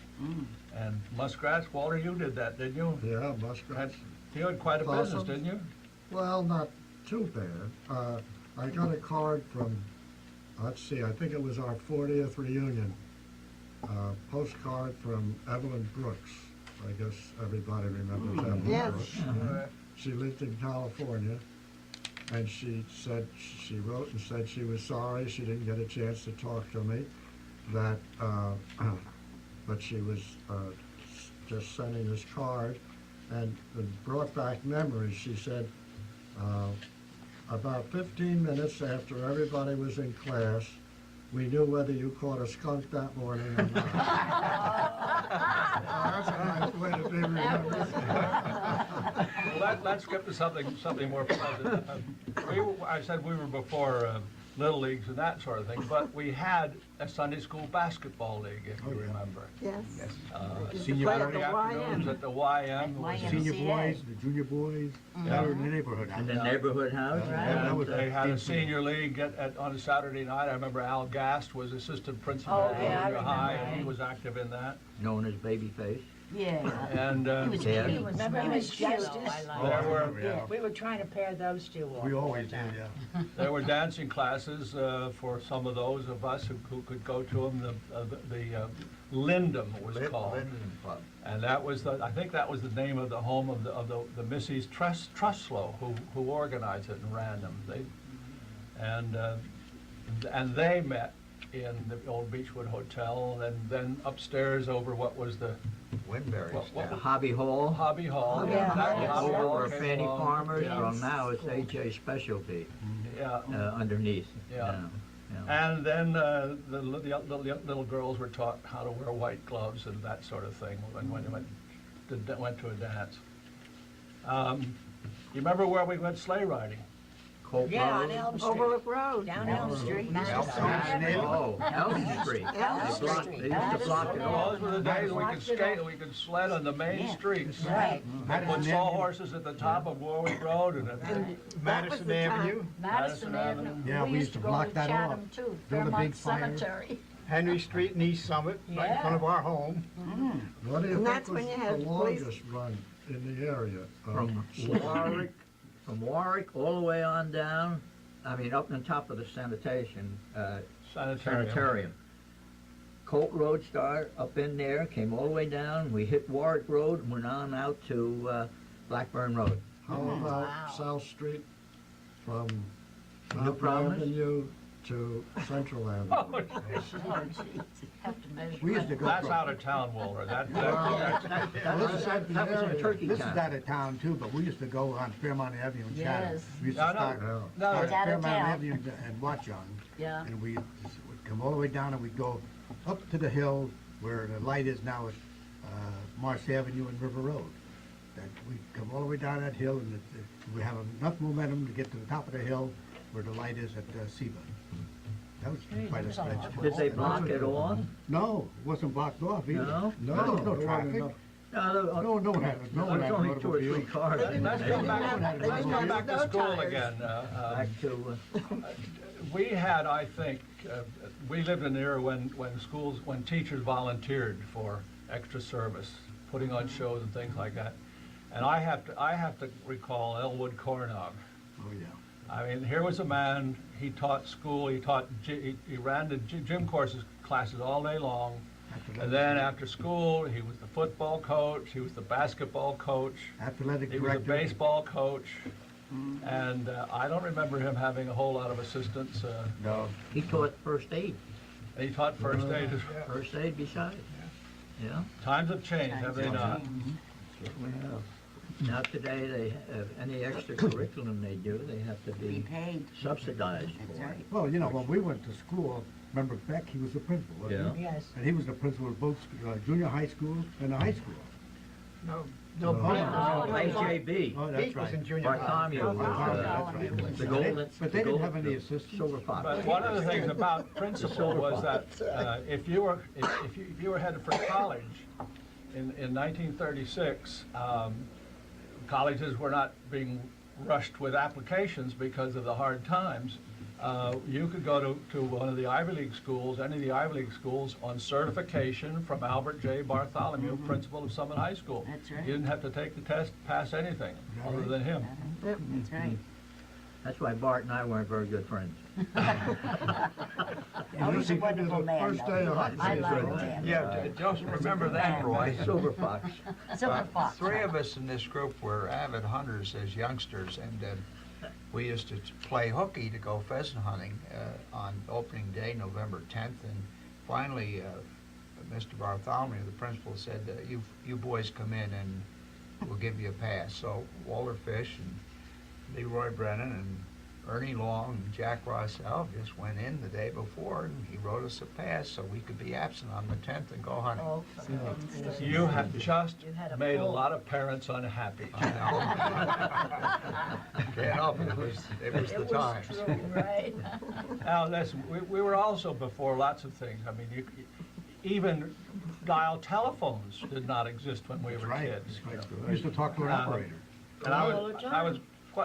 muskrats. Walter, you did that, didn't you? Yeah, muskrats. You had quite a business, Possums. didn't you? Well, not too bad. I got a card from, let's see, I think it was our 40th reunion. Postcard from Evelyn Brooks. I guess everybody remembers Evelyn Yes. Brooks. She lived in California, and she wrote and said she was sorry she didn't get a chance to talk to me, that, but she was just sending this card, and it brought back memories. She said, about 15 minutes after everybody was in class, we knew whether you caught a skunk that morning or not. That's a nice way to be remembered. Well, let's skip to something more pleasant. I said we were before Little Leagues and that sort of thing, but we had a Sunday school basketball league, if you remember. Yes. Senior Play at Saturday the afternoons YM. at the YM. was- YM. Senior MCA. boys, the junior boys, they were in the neighborhood house. In the neighborhood house. Yeah, that was They had a decent. senior league on a Saturday night. I remember Al Gast was assistant principal Oh, at yeah, I junior high, remember and he that. was active in that. Known as Babyface. Yeah. And He was Yeah. cute. Remember He him was as cute. Justice? Oh, I there were remember, yeah. We were trying to pair those two off. We all always the did, time. yeah. there were dancing classes for some of those of us who could go to them. The Lindum was called. Linden Club. And that was I think that was the name of the home of the Missy's Truslow who organized it and ran them. And they met in the old Beechwood Hotel, and then upstairs over what was the Winberry's What- The now. Hobby Hall. Hobby Hall. Oh, yeah. That Yeah. Hobby Hall Over came Fanny along. Farmers, Yeah. well, now it's AJ Specialty Yeah. underneath. Yeah. Yeah. And then the little girls were taught how to wear white gloves and that sort of thing when they went to a dance. You remember where we went sleigh riding? Of Colt Yeah, on Road. Elm Street. Overlook Road. Down Elm Street. Madison Avenue. Oh, Elm Street. Elm They blocked- Street. They used to block it Madison off. Those were the days we could skate and we could sled on the main Yeah. streets. Right. They put sawhorses at the top of Warwick Road and And that was Madison the time. Avenue, Madison Madison Avenue. Avenue. Yeah, we used to go block that Chatham off. too, Build a big Fairmont fire. Cemetery. Henry Street and East Summit, right in front of our home. What do you And think that's was when you the had police- longest run in the area? From Warwick, all the way on down, I mean, up on top of the sanitation, sanitarium. Colt Road started up in there, came all the way down, we hit Warwick Road and went on out to Blackburn Road. How about South Street from New Mountain Providence? Avenue to Central Avenue? Oh, geez, have to measure. We used to go. That's from- out of town, Walter. That That was in Turkey This is Town. out of town too, but we used to go on Fairmont Avenue in Chatham. Yes. We used No, to no. start, Yeah. No, start It's at out of Fairmont town. Avenue and Watchung. Yeah. And we would come all the way down and we'd go up to the hill where the light is now at Marsh Avenue and River Road. And we come all the way down that hill and we have enough momentum to get to the top of the hill where the light is at Seba. That was quite a stretch. Did they block it off? No, it wasn't blocked off either. No? No, There was no there wasn't traffic. enough. No one had, no one There's had only 2 or 3 automobiles. cars. Let's go back to school again. Back to, We had, I think, we lived in an era when teachers volunteered for extra service, putting on shows and things like that. And I have to recall Elwood Cornog. Oh, yeah. I mean, here was a man, he taught school, he ran the gym classes all day long. And then after school, he was the football coach, he was the basketball coach, Athletic he was a director. baseball coach. And I don't remember him having a whole lot of assistants. No. he taught first aid. He taught first aid. First aid besides. Yeah. Times have changed, have they not? Certainly have. Now today, they have any extra curriculum they do, they have to Be be paid. subsidized That's for. right. Well, you know, when we went to school, remember Beck, he was the principal, wasn't he? Yes. And he was the principal of both junior high school and the high school. No, No, IJB, Oh, Pete that's was right. in junior high. Bartholomew was, That's right. the golden. But they didn't have any the assistants. Silver Fox. But one of the things about principal was that if you were headed for college in 1936, colleges were not being rushed with applications because of the hard times. You could go to one of the Ivy League schools, any of the Ivy League schools, on certification from Albert J. Bartholomew, principal of Summit High School. That's right. You didn't have to take the test, pass anything, other than him. That's right. That's why Bart and I weren't very good friends. He was a wonderful man, First day of though. high I school. liked him. Yeah, just remember that, Roy. Silver Fox. Silver Fox. 3 of us in this group were avid hunters as youngsters, and we used to play hooky to go pheasant hunting on opening day, November 10th. And finally, Mr. Bartholomew, the principal, said, you boys come in and we'll give you a pass. So Walter Fish and Leroy Brennan and Ernie Long and Jack Rossell just went in the day before, and he wrote us a pass so we could be absent on the 10th and go hunting. Oh, for heaven's sake. You have just You had a made a pull. lot of parents unhappy. Can't help it, it was the It was time. true, right? Now, listen, we were also before lots of things. I mean, even dial telephones did not exist when we That's were right. kids. That's right. We used to talk to an operator. And All the I was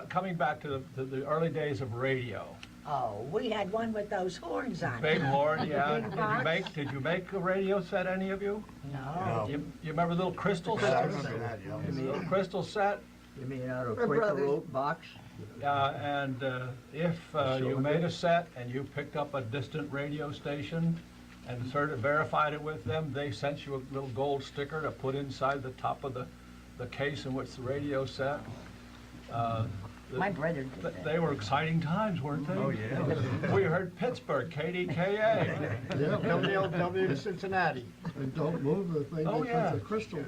coming back to the early days of radio. Oh, we had one with those horns on. Big horn, yeah. Big box. Did you make a radio set, any of you? No. No. You remember little crystal Yeah, I sets? remember that, yeah. Little crystal set? You mean out of We're Quaker brothers. Oat box? And if you made a set and you picked up a distant radio station and sort of verified it with them, they sent you a little gold sticker to put inside the top of the case in which the radio set. My brother did that. They were exciting times, weren't they? Oh, yeah. We heard Pittsburgh, KDKA. Yeah, WLW to Cincinnati. and don't move the thing Oh, yeah. because the crystal,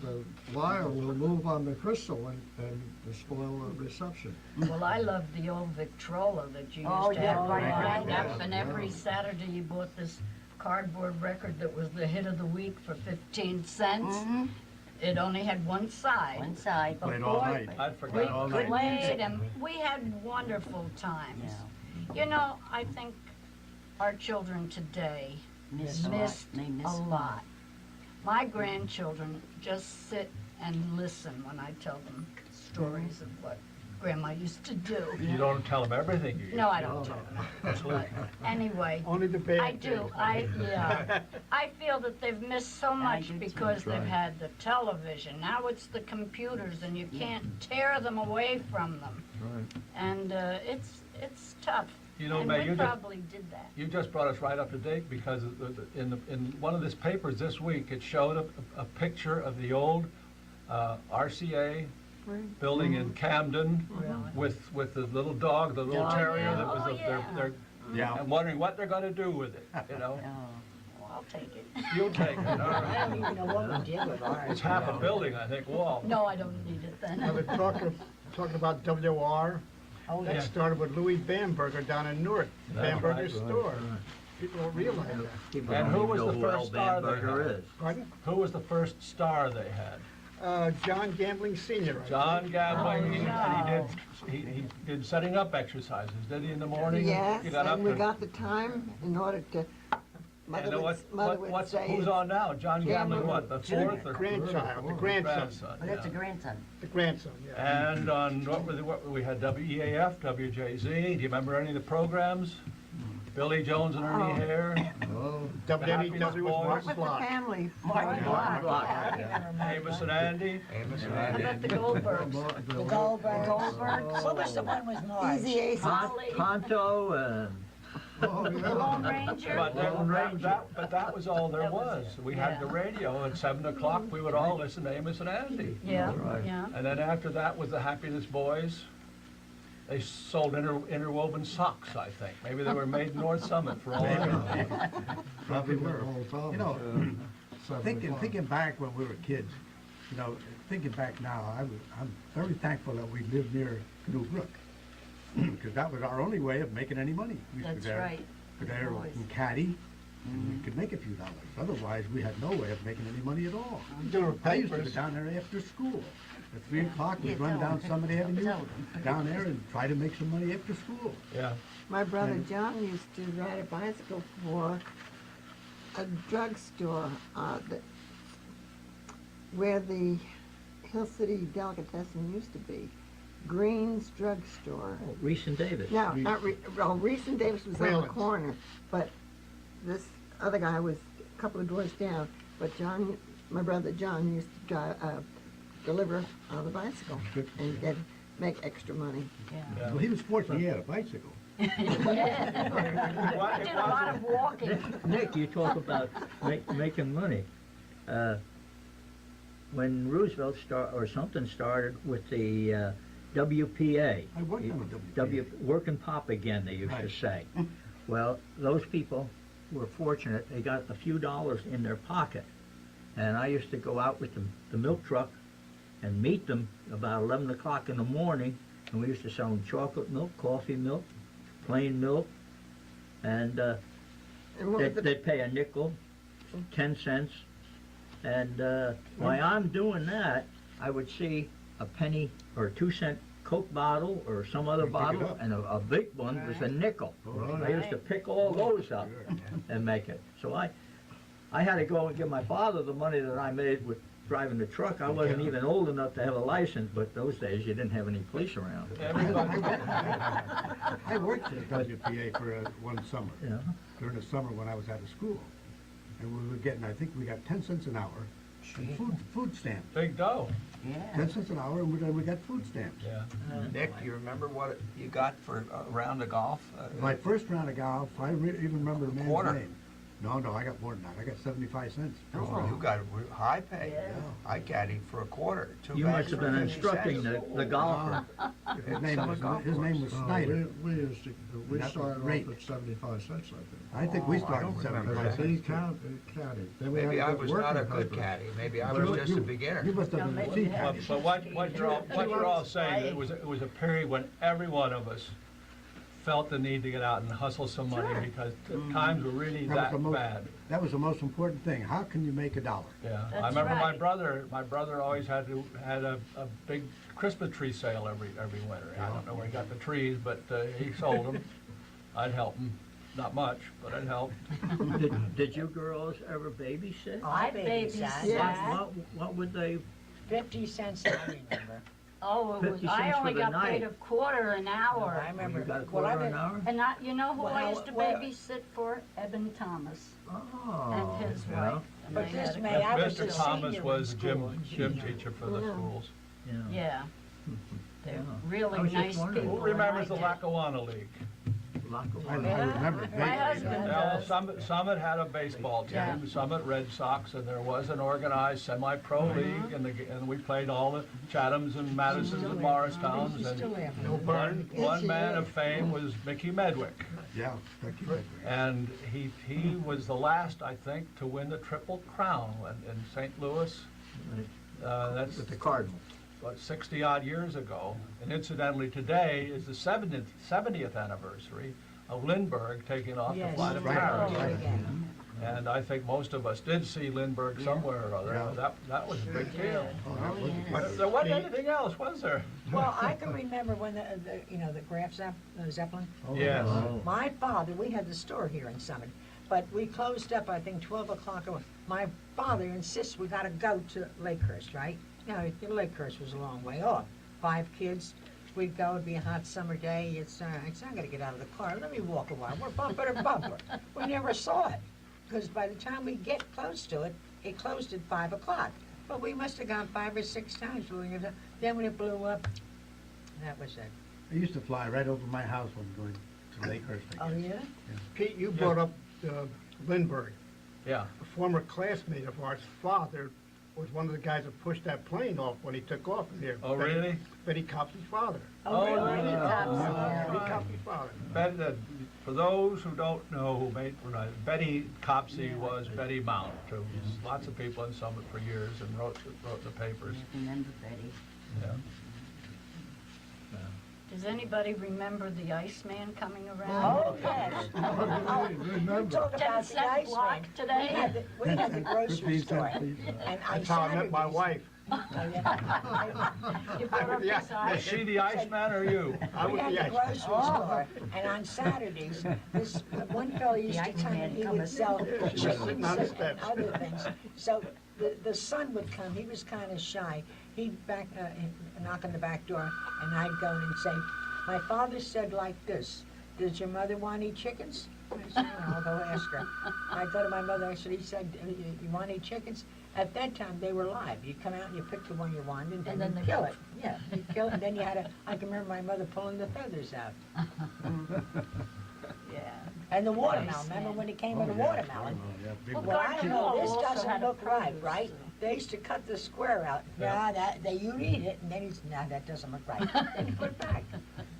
the wire will move on the crystal and spoil the reception. Well, I loved the old Victrola that you Oh, used to yeah, have right, growing right. up, and every Saturday you bought this cardboard record that was the hit of the week for 15 cents. It only had one side. One side. Played all Before- night. I'd We forgotten. all night. played and we had wonderful times. You know, I think our children today Miss a lot. missed They miss a lot. My grandchildren just sit and listen when I tell them stories of what Grandma used to do. You don't tell them everything you No, I don't tell them. Absolutely. Anyway, Only the bad I do. things. Yeah. I feel that they've missed so much do too. because they've Right. had the television. Now it's the computers, and you can't tear them away from them. Right. And it's tough. You know, and May, we you just, probably did that. you just brought us right up to date because in one of these papers this week, it showed a picture of the old RCA Right. building in Camden Really? with the little dog, the little Dog, terrier yeah. that was, Oh, yeah. Yeah. I'm wondering what they're gonna do with it, you know? Oh. Well, I'll take it. You'll take it, all I right. don't even know what we did with ours. It's half a building, I think, wall. No, I don't need it Now, then. they're talking about WR. Oh, That Yeah. started with Louis Bamberger down in Newark, That's Bamberger's right. store. People don't realize that. People And don't who even was know the who first Al star they Bamberger had? is. Pardon? Who was the first star they had? John Gambling Senior. I John think. Gadway, Oh, and he did setting up exercises, did he, in the morning? Yes, He got up and we got the time in order to, And mother would say. who's on now? John Gambling, what, the fourth or? Grandchild, the grandson, Oh, that's a yeah. grandson. the grandson, yeah. And on, we had WEAF, WJZ, do you remember any of the programs? Billy Jones and Ernie Oh. Hare, Oh, Happiness WNEW was Boys. Mark What was the Block. family? Martin Block. Amos and Andy. Amos and How Andy. about the Goldbergs? The Goldbergs. What was the one with Marge? Easy Aces. Holly, Tonto and oh, the yeah. Lone Ranger. But that was all there was. We had the Yeah. radio at 7 o'clock, we would all listen to Amos and Andy. Yeah, Right. yeah. And then after that was the Happiness Boys. They sold interwoven socks, I think. Maybe they were made in North Summit for all I know. Probably The were. whole time. You know, 75. thinking back when we were kids, you know, thinking back now, I'm very thankful that we lived near Canoe Brook. Because that was our only way of making any money. We used to That's go there- right. Go there Always. and caddy, and we could make a few dollars. Otherwise, we had no way of making any money at all. There were I used to go papers. down there after school. At 3 o'clock, we'd Yeah, run tell down them. Summit Avenue, Tell them. down there and try to make some money after school. Yeah. My brother John used to ride a bicycle for a drugstore, where the Hill City Delicatessen used to be. Green's Drugstore. Reese and Davis. No, not Reese and Davis was on the Whalen's. corner, but this other guy was a couple of doors down. But John, my brother John, used to deliver on the bicycle and make extra money. Yeah. Well, he was fortunate he had a bicycle. I did a lot of walking. Nick, you talk about making money. When Roosevelt started with the WPA. I worked on the WPA. Working pop again, they used to Right. say. Well, those people were fortunate, they got a few dollars in their pocket. And I used to go out with the milk truck and meet them about 11 o'clock in the morning, and we used to sell them chocolate milk, coffee milk, plain milk, and And what was the, they'd pay a nickel, 10 cents, and while I'm doing that, I would see a penny or a 2-cent Coke bottle or some other You pick it bottle, up. and a big one was a nickel. Oh, I used to pick all those up and make it. So I had to go and give my father the money that I made with driving the truck. I wasn't even old enough to have a license, but those days you didn't have any police around. I worked at WPA for one summer, You know? during the summer when I was out of school. And we were getting, I think we got 10 cents an hour, and food stamps. Big dough. Yeah. 10 cents an hour, and we got food stamps. Yeah. Nick, you remember what you got for a round of golf? My first round of golf, I even remember the man's Quarter. name. No, I got more than that. I got 75 cents. You got a high pay. Yeah. I caddied for a quarter. Two You bags must have for been 50 instructing cents. the golfer. His name was Oh, Snyder. we used to, we That was started great. off at 75 cents, I think. I think we Oh, I started don't at remember 75 Because cents. he caddied. Then we had Maybe to I get was not a working good papers. caddy. Maybe I But was just a you beginner. must have No, been a maybe sea you had caddy. But what you're all saying, it was a period when every one of us felt the need to get out and hustle some money Sure. because times were really That was that the most- bad. That was the most important thing. How can you make a dollar? Yeah, I That's remember right. my brother always had a big Christmas tree sale every winter. I don't know where he got the trees, but he sold them. I'd help him, not much, but I'd help. Did you girls ever babysit? I babysat. babysat. Yeah. What would they, 50 cents, I remember. Oh, it was, 50 I cents only for the got paid night. a quarter an hour. I remember. you got a well, I quarter an been- hour? And you know who I Well, used to well- babysit for? Eben Thomas Oh. and his yeah, wife. And But they this had a- May, I was Mr. a Thomas senior was in gym school. teacher for the Yeah. schools. Yeah. Yeah, they're Yeah. I really was just nice wondering. people. Who remembers the and I did. Lackawanna League? I Yeah, remember my vaguely. husband Well, does. Summit had a baseball Yeah. team, Summit Red Sox, and there was an organized semi-pro league, and we played all the Chathams and Madisons and Morristowns, He's still and there. one man of fame was Mickey Medwick. Yeah, Becky Medwick. And he was the last, I think, to win the Triple Crown in St. Louis. That's With the Cardinals. what, 60-odd years ago. And incidentally, today is the 70th anniversary of Lindbergh taking off the Yes. flight of Right. Paris. Right again. And I think most of us did see Lindbergh somewhere or other. Yeah. That was a big deal. Oh, that was- But there wasn't anything else, was there? Well, I can remember when the Graf Zeppelin. Yes. Oh. My father, we had the store here in Summit, but we closed up, I think, 12 o'clock. My father insists we gotta go to Lakehurst, right? Now, Lakehurst was a long way off. 5 kids, we'd go, it'd be a hot summer day, it's not gonna get out of the car, let me walk a while, we're bumper to bumper. We never saw it, because by the time we get close to it, it closed at 5 o'clock. But we must have gone 5 or 6 times, then when it blew up, that was it. I used to fly right over my house when going to Lakehurst. I Oh, guess. yeah? Pete, you brought up Lindbergh. Yeah. A former classmate of ours' father was one of the guys that pushed that plane off when he took off in here. Oh, really? Betty Copsey's father. Oh, really? really? Betty Copsey's father. For those who don't know who Betty Copsey was Betty Mount, who was lots of people in Summit for years and wrote the papers. Remember Betty? Yeah. Does anybody remember the Iceman coming around? Oh, yes. You talk about 10 the cent ice block rink. today. We had the grocery 15 store. cents, please. And on That's how I met my Saturdays- wife. Oh, yeah. You put up Yeah. beside Is she the Iceman or you? I We was had the the ice. grocery store, and on Saturdays, this one fellow used to come and he would sell chickens sitting on the and steps. other things. So the son would come, he was kind of shy. He'd knock on the back door, and I'd go in and say, "My father said like this, does your mother want any chickens?" I said, "No, I'll go ask her." I go to my mother, I said, he said, "You want any chickens?" At that time, they were live. You'd come out and you pick the one you wanted, and then you kill it. Yeah, you kill it, and then you had to, I can remember my mother pulling the feathers out. Yeah. And the watermelon, remember when it came in the watermelon? Oh, yeah, big Well, Well, I don't know, this also doesn't had a look right, produce. right? They used to cut the square out. Yeah. You'd eat it, and then he's, nah, that doesn't look right. Then you put it back.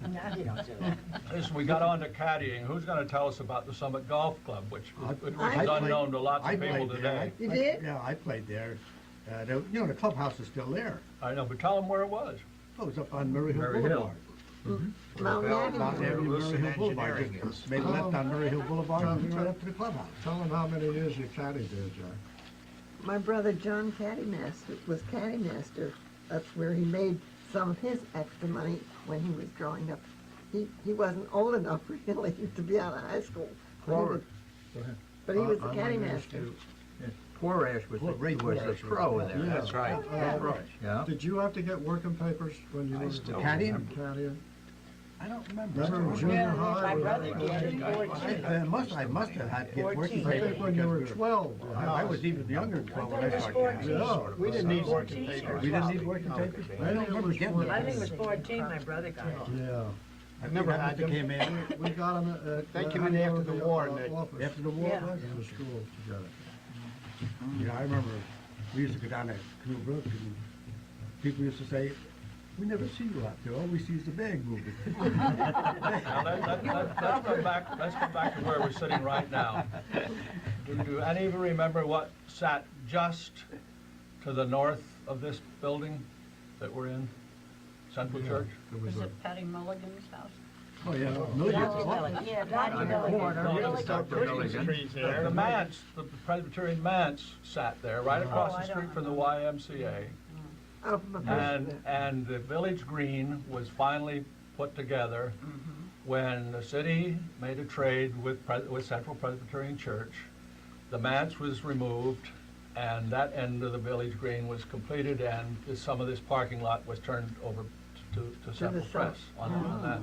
Now you don't do that. Listen, we got on to caddying. Who's gonna tell us about the Summit Golf Club, which I is played- unknown to lots I of people played there. today? You did? Yeah, I played there. The clubhouse is still there. I know, but tell them where it was. Oh, it was up on Murray Hill Murray Hill. Boulevard. Mount Well, Avenue. Mount Avenue, Wilson Murray Hill Boulevard. Engineering Just is- made a left on Murray Hill Boulevard and went right up to the clubhouse. Tell them how many years you caddied there, Jack. My brother John was caddy master. That's where he made some of his extra money when he was growing up. He wasn't old enough really to be out of high school. But he was- But he was the I'm caddy used master. to- Porash was Well, Ray the Porash pro was- there. Yeah. That's right. Yeah. Did you have to get working papers when you I were still Caddying? caddying? I don't remember. Remember in junior Yeah, high? my we- brother did at 14. I must have had to get working 14. I papers. think when you were because 12. I was even younger than 12 when I I thought it was started 14. caddying. Yeah. We didn't need working 14 or papers. We didn't need working papers? I don't remember getting them. I think it was 14, my brother got it. Yeah. I never had them. Came in We got them at. They came in after the war, and they- office after the war. Yeah. was in the school together. Yeah, I remember we used to go down to Canoe Brook and people used to say, "We never see you out there. All we see is the bag moving." Now, let's come back to where we're sitting right now. Do any of you remember what sat just to the north of this building that we're in, Central Yeah. Church? There was Was a, it Patty Mulligan's house? Oh, yeah. Patty Milligan's. Milligan. Yeah, Patty On the Milligan. corner, Really Dr. Christmas Milligan. trees The there. manse, the Presbyterian manse sat there, right across Oh, I the don't street from the remember. YMCA. Oh, from the first- And the village green was finally put together when the city made a trade with Central Presbyterian Church. The manse was removed, and that end of the village green was completed, and some of this parking lot was turned over to Central south. Press on that.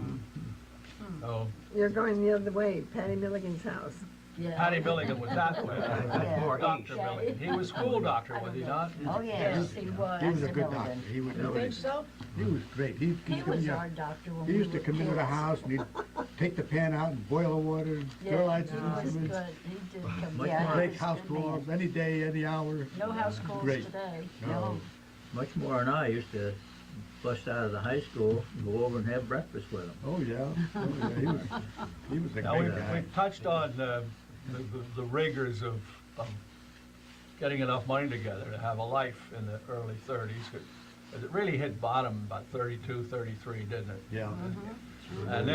So You're going the other way, Patty Milligan's house. Yeah. Patty Milligan was that way. Yeah. More Dr. east. Milligan. He was school doctor, was he not? Oh, Yes, yes. he was. He was a Dr. good doctor. Milligan. He would You know think it. so? He was great. He He used was to, our doctor when he we used to were come into the kids. house and he'd take the pan out and boil the water, Yeah, sterilize he the was instruments, good. He did come. Much Yeah, more- he make was house good man. calls any day, any hour. No house calls Great. today. No. Much more than I used to bust out of the high school, go over and have breakfast with him. Oh, yeah. Oh, yeah. He was a Now, great guy. we've touched on the rigors of getting enough money together to have a life in the early 30s. It really hit bottom about 32, 33, didn't it? Yeah. And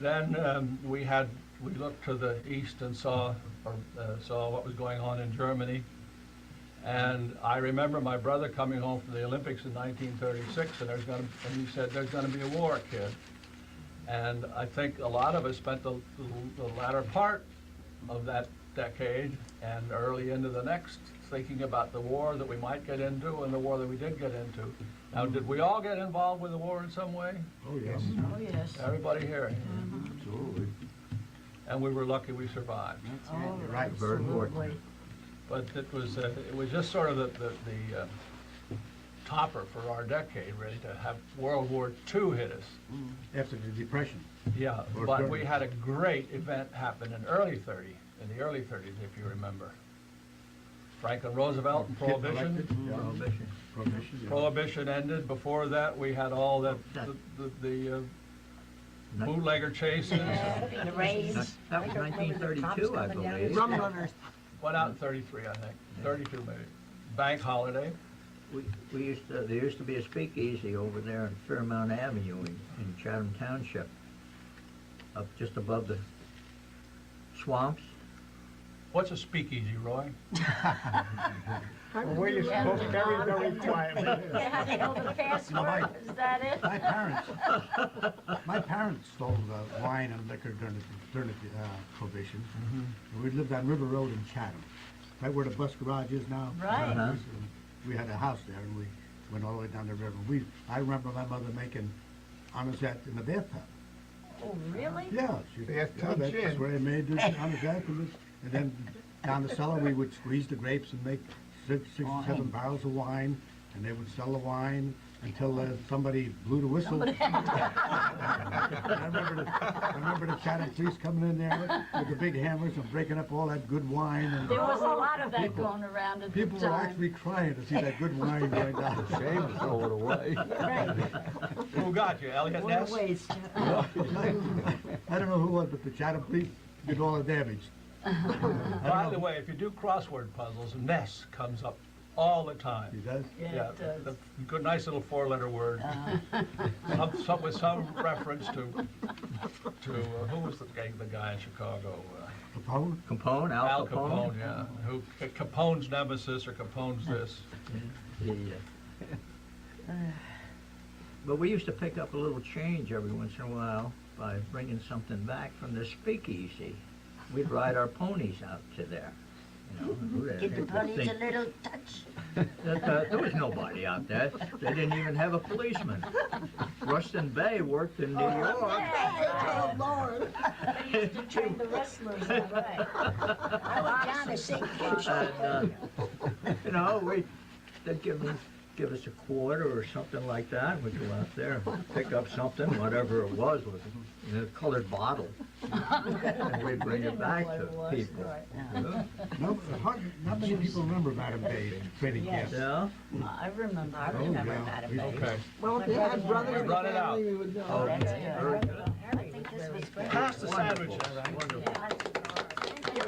then we looked to the east and saw what was going on in Germany. And I remember my brother coming home from the Olympics in 1936, and he said, "There's going to be a war, kid." And I think a lot of us spent the latter part of that decade and early into the next thinking about the war that we might get into and the war that we did get into. Now, did we all get involved with the war in some way? Oh, yes. Oh, yes. Everybody here. Absolutely. And we were lucky we survived. Oh, You're right. Very important. absolutely. But it was just sort of the topper for our decade, really, to have World War II hit us. After the Depression. Yeah, Or but during. we had a great event happen in the early 30s, if you remember. Franklin Roosevelt and Get elected. Prohibition. Yeah. Prohibition. Prohibition, yeah. Prohibition ended. Before that, we had all the bootlegger chases. The rays. That was 1932, I believe. Rum runners. Went out in 33, I think. 32 maybe. Bank holiday. There used to be a speakeasy over there on Fairmount Avenue in Chatham Township, up just above the swamps. What's a speakeasy, Roy? Well, you're supposed to very, very quietly. You had to hold the password, is that it? My parents sold wine and liquor during the Prohibition. We lived on River Road in Chatham, right where the bus garage is now. Right. Uh-huh. We had a house there, and we went all the way down the river. I remember my mother making anisette in the bathtub. Oh, really? Yeah, Bathtub that's gin. where I made the anisette, and then down the cellar, we would squeeze the grapes and make six or seven barrels of wine, and they would sell the wine until somebody blew the whistle. I remember the Chatham police coming in there with the big hammers and breaking up all that good wine. And There was a lot of that going around at the people were time. actually crying to see that good wine going down. Shame to throw it away. Who got you, Elliot What a Ness? waste. I don't know who it was, but the Chatham police did all the damage. By the way, if you do crossword puzzles, Ness comes up all the He time. does? Yeah, it does. The good, nice little four-letter word. With some reference to who was the guy in Chicago? Capone? Capone, Al Capone. Yeah. Who Capone's nemesis or Capone's this. But we used to pick up a little change every once in a while by bringing something back from the speakeasy. We'd ride our ponies out to there. You know, Give the ponies a little touch. There was nobody out there. They didn't even have a policeman. Ruston Bay worked in New York. Oh, Lord. They used to train the wrestlers, all right. I went down to St. Kitts. And, you know, they'd give us a quarter or something like that. We'd go out there and pick up something, whatever it was in a colored bottle. And we'd bring it back to people. Not many people remember Madam Bay training camp. Yeah? I remember. I Oh, remember yeah. that. Okay. Well, if you had brothers in the Run it out. family, we would know. Oh, That's very good. good. I think this was great. Pass the Wonderful, sandwiches. wonderful. Thank you.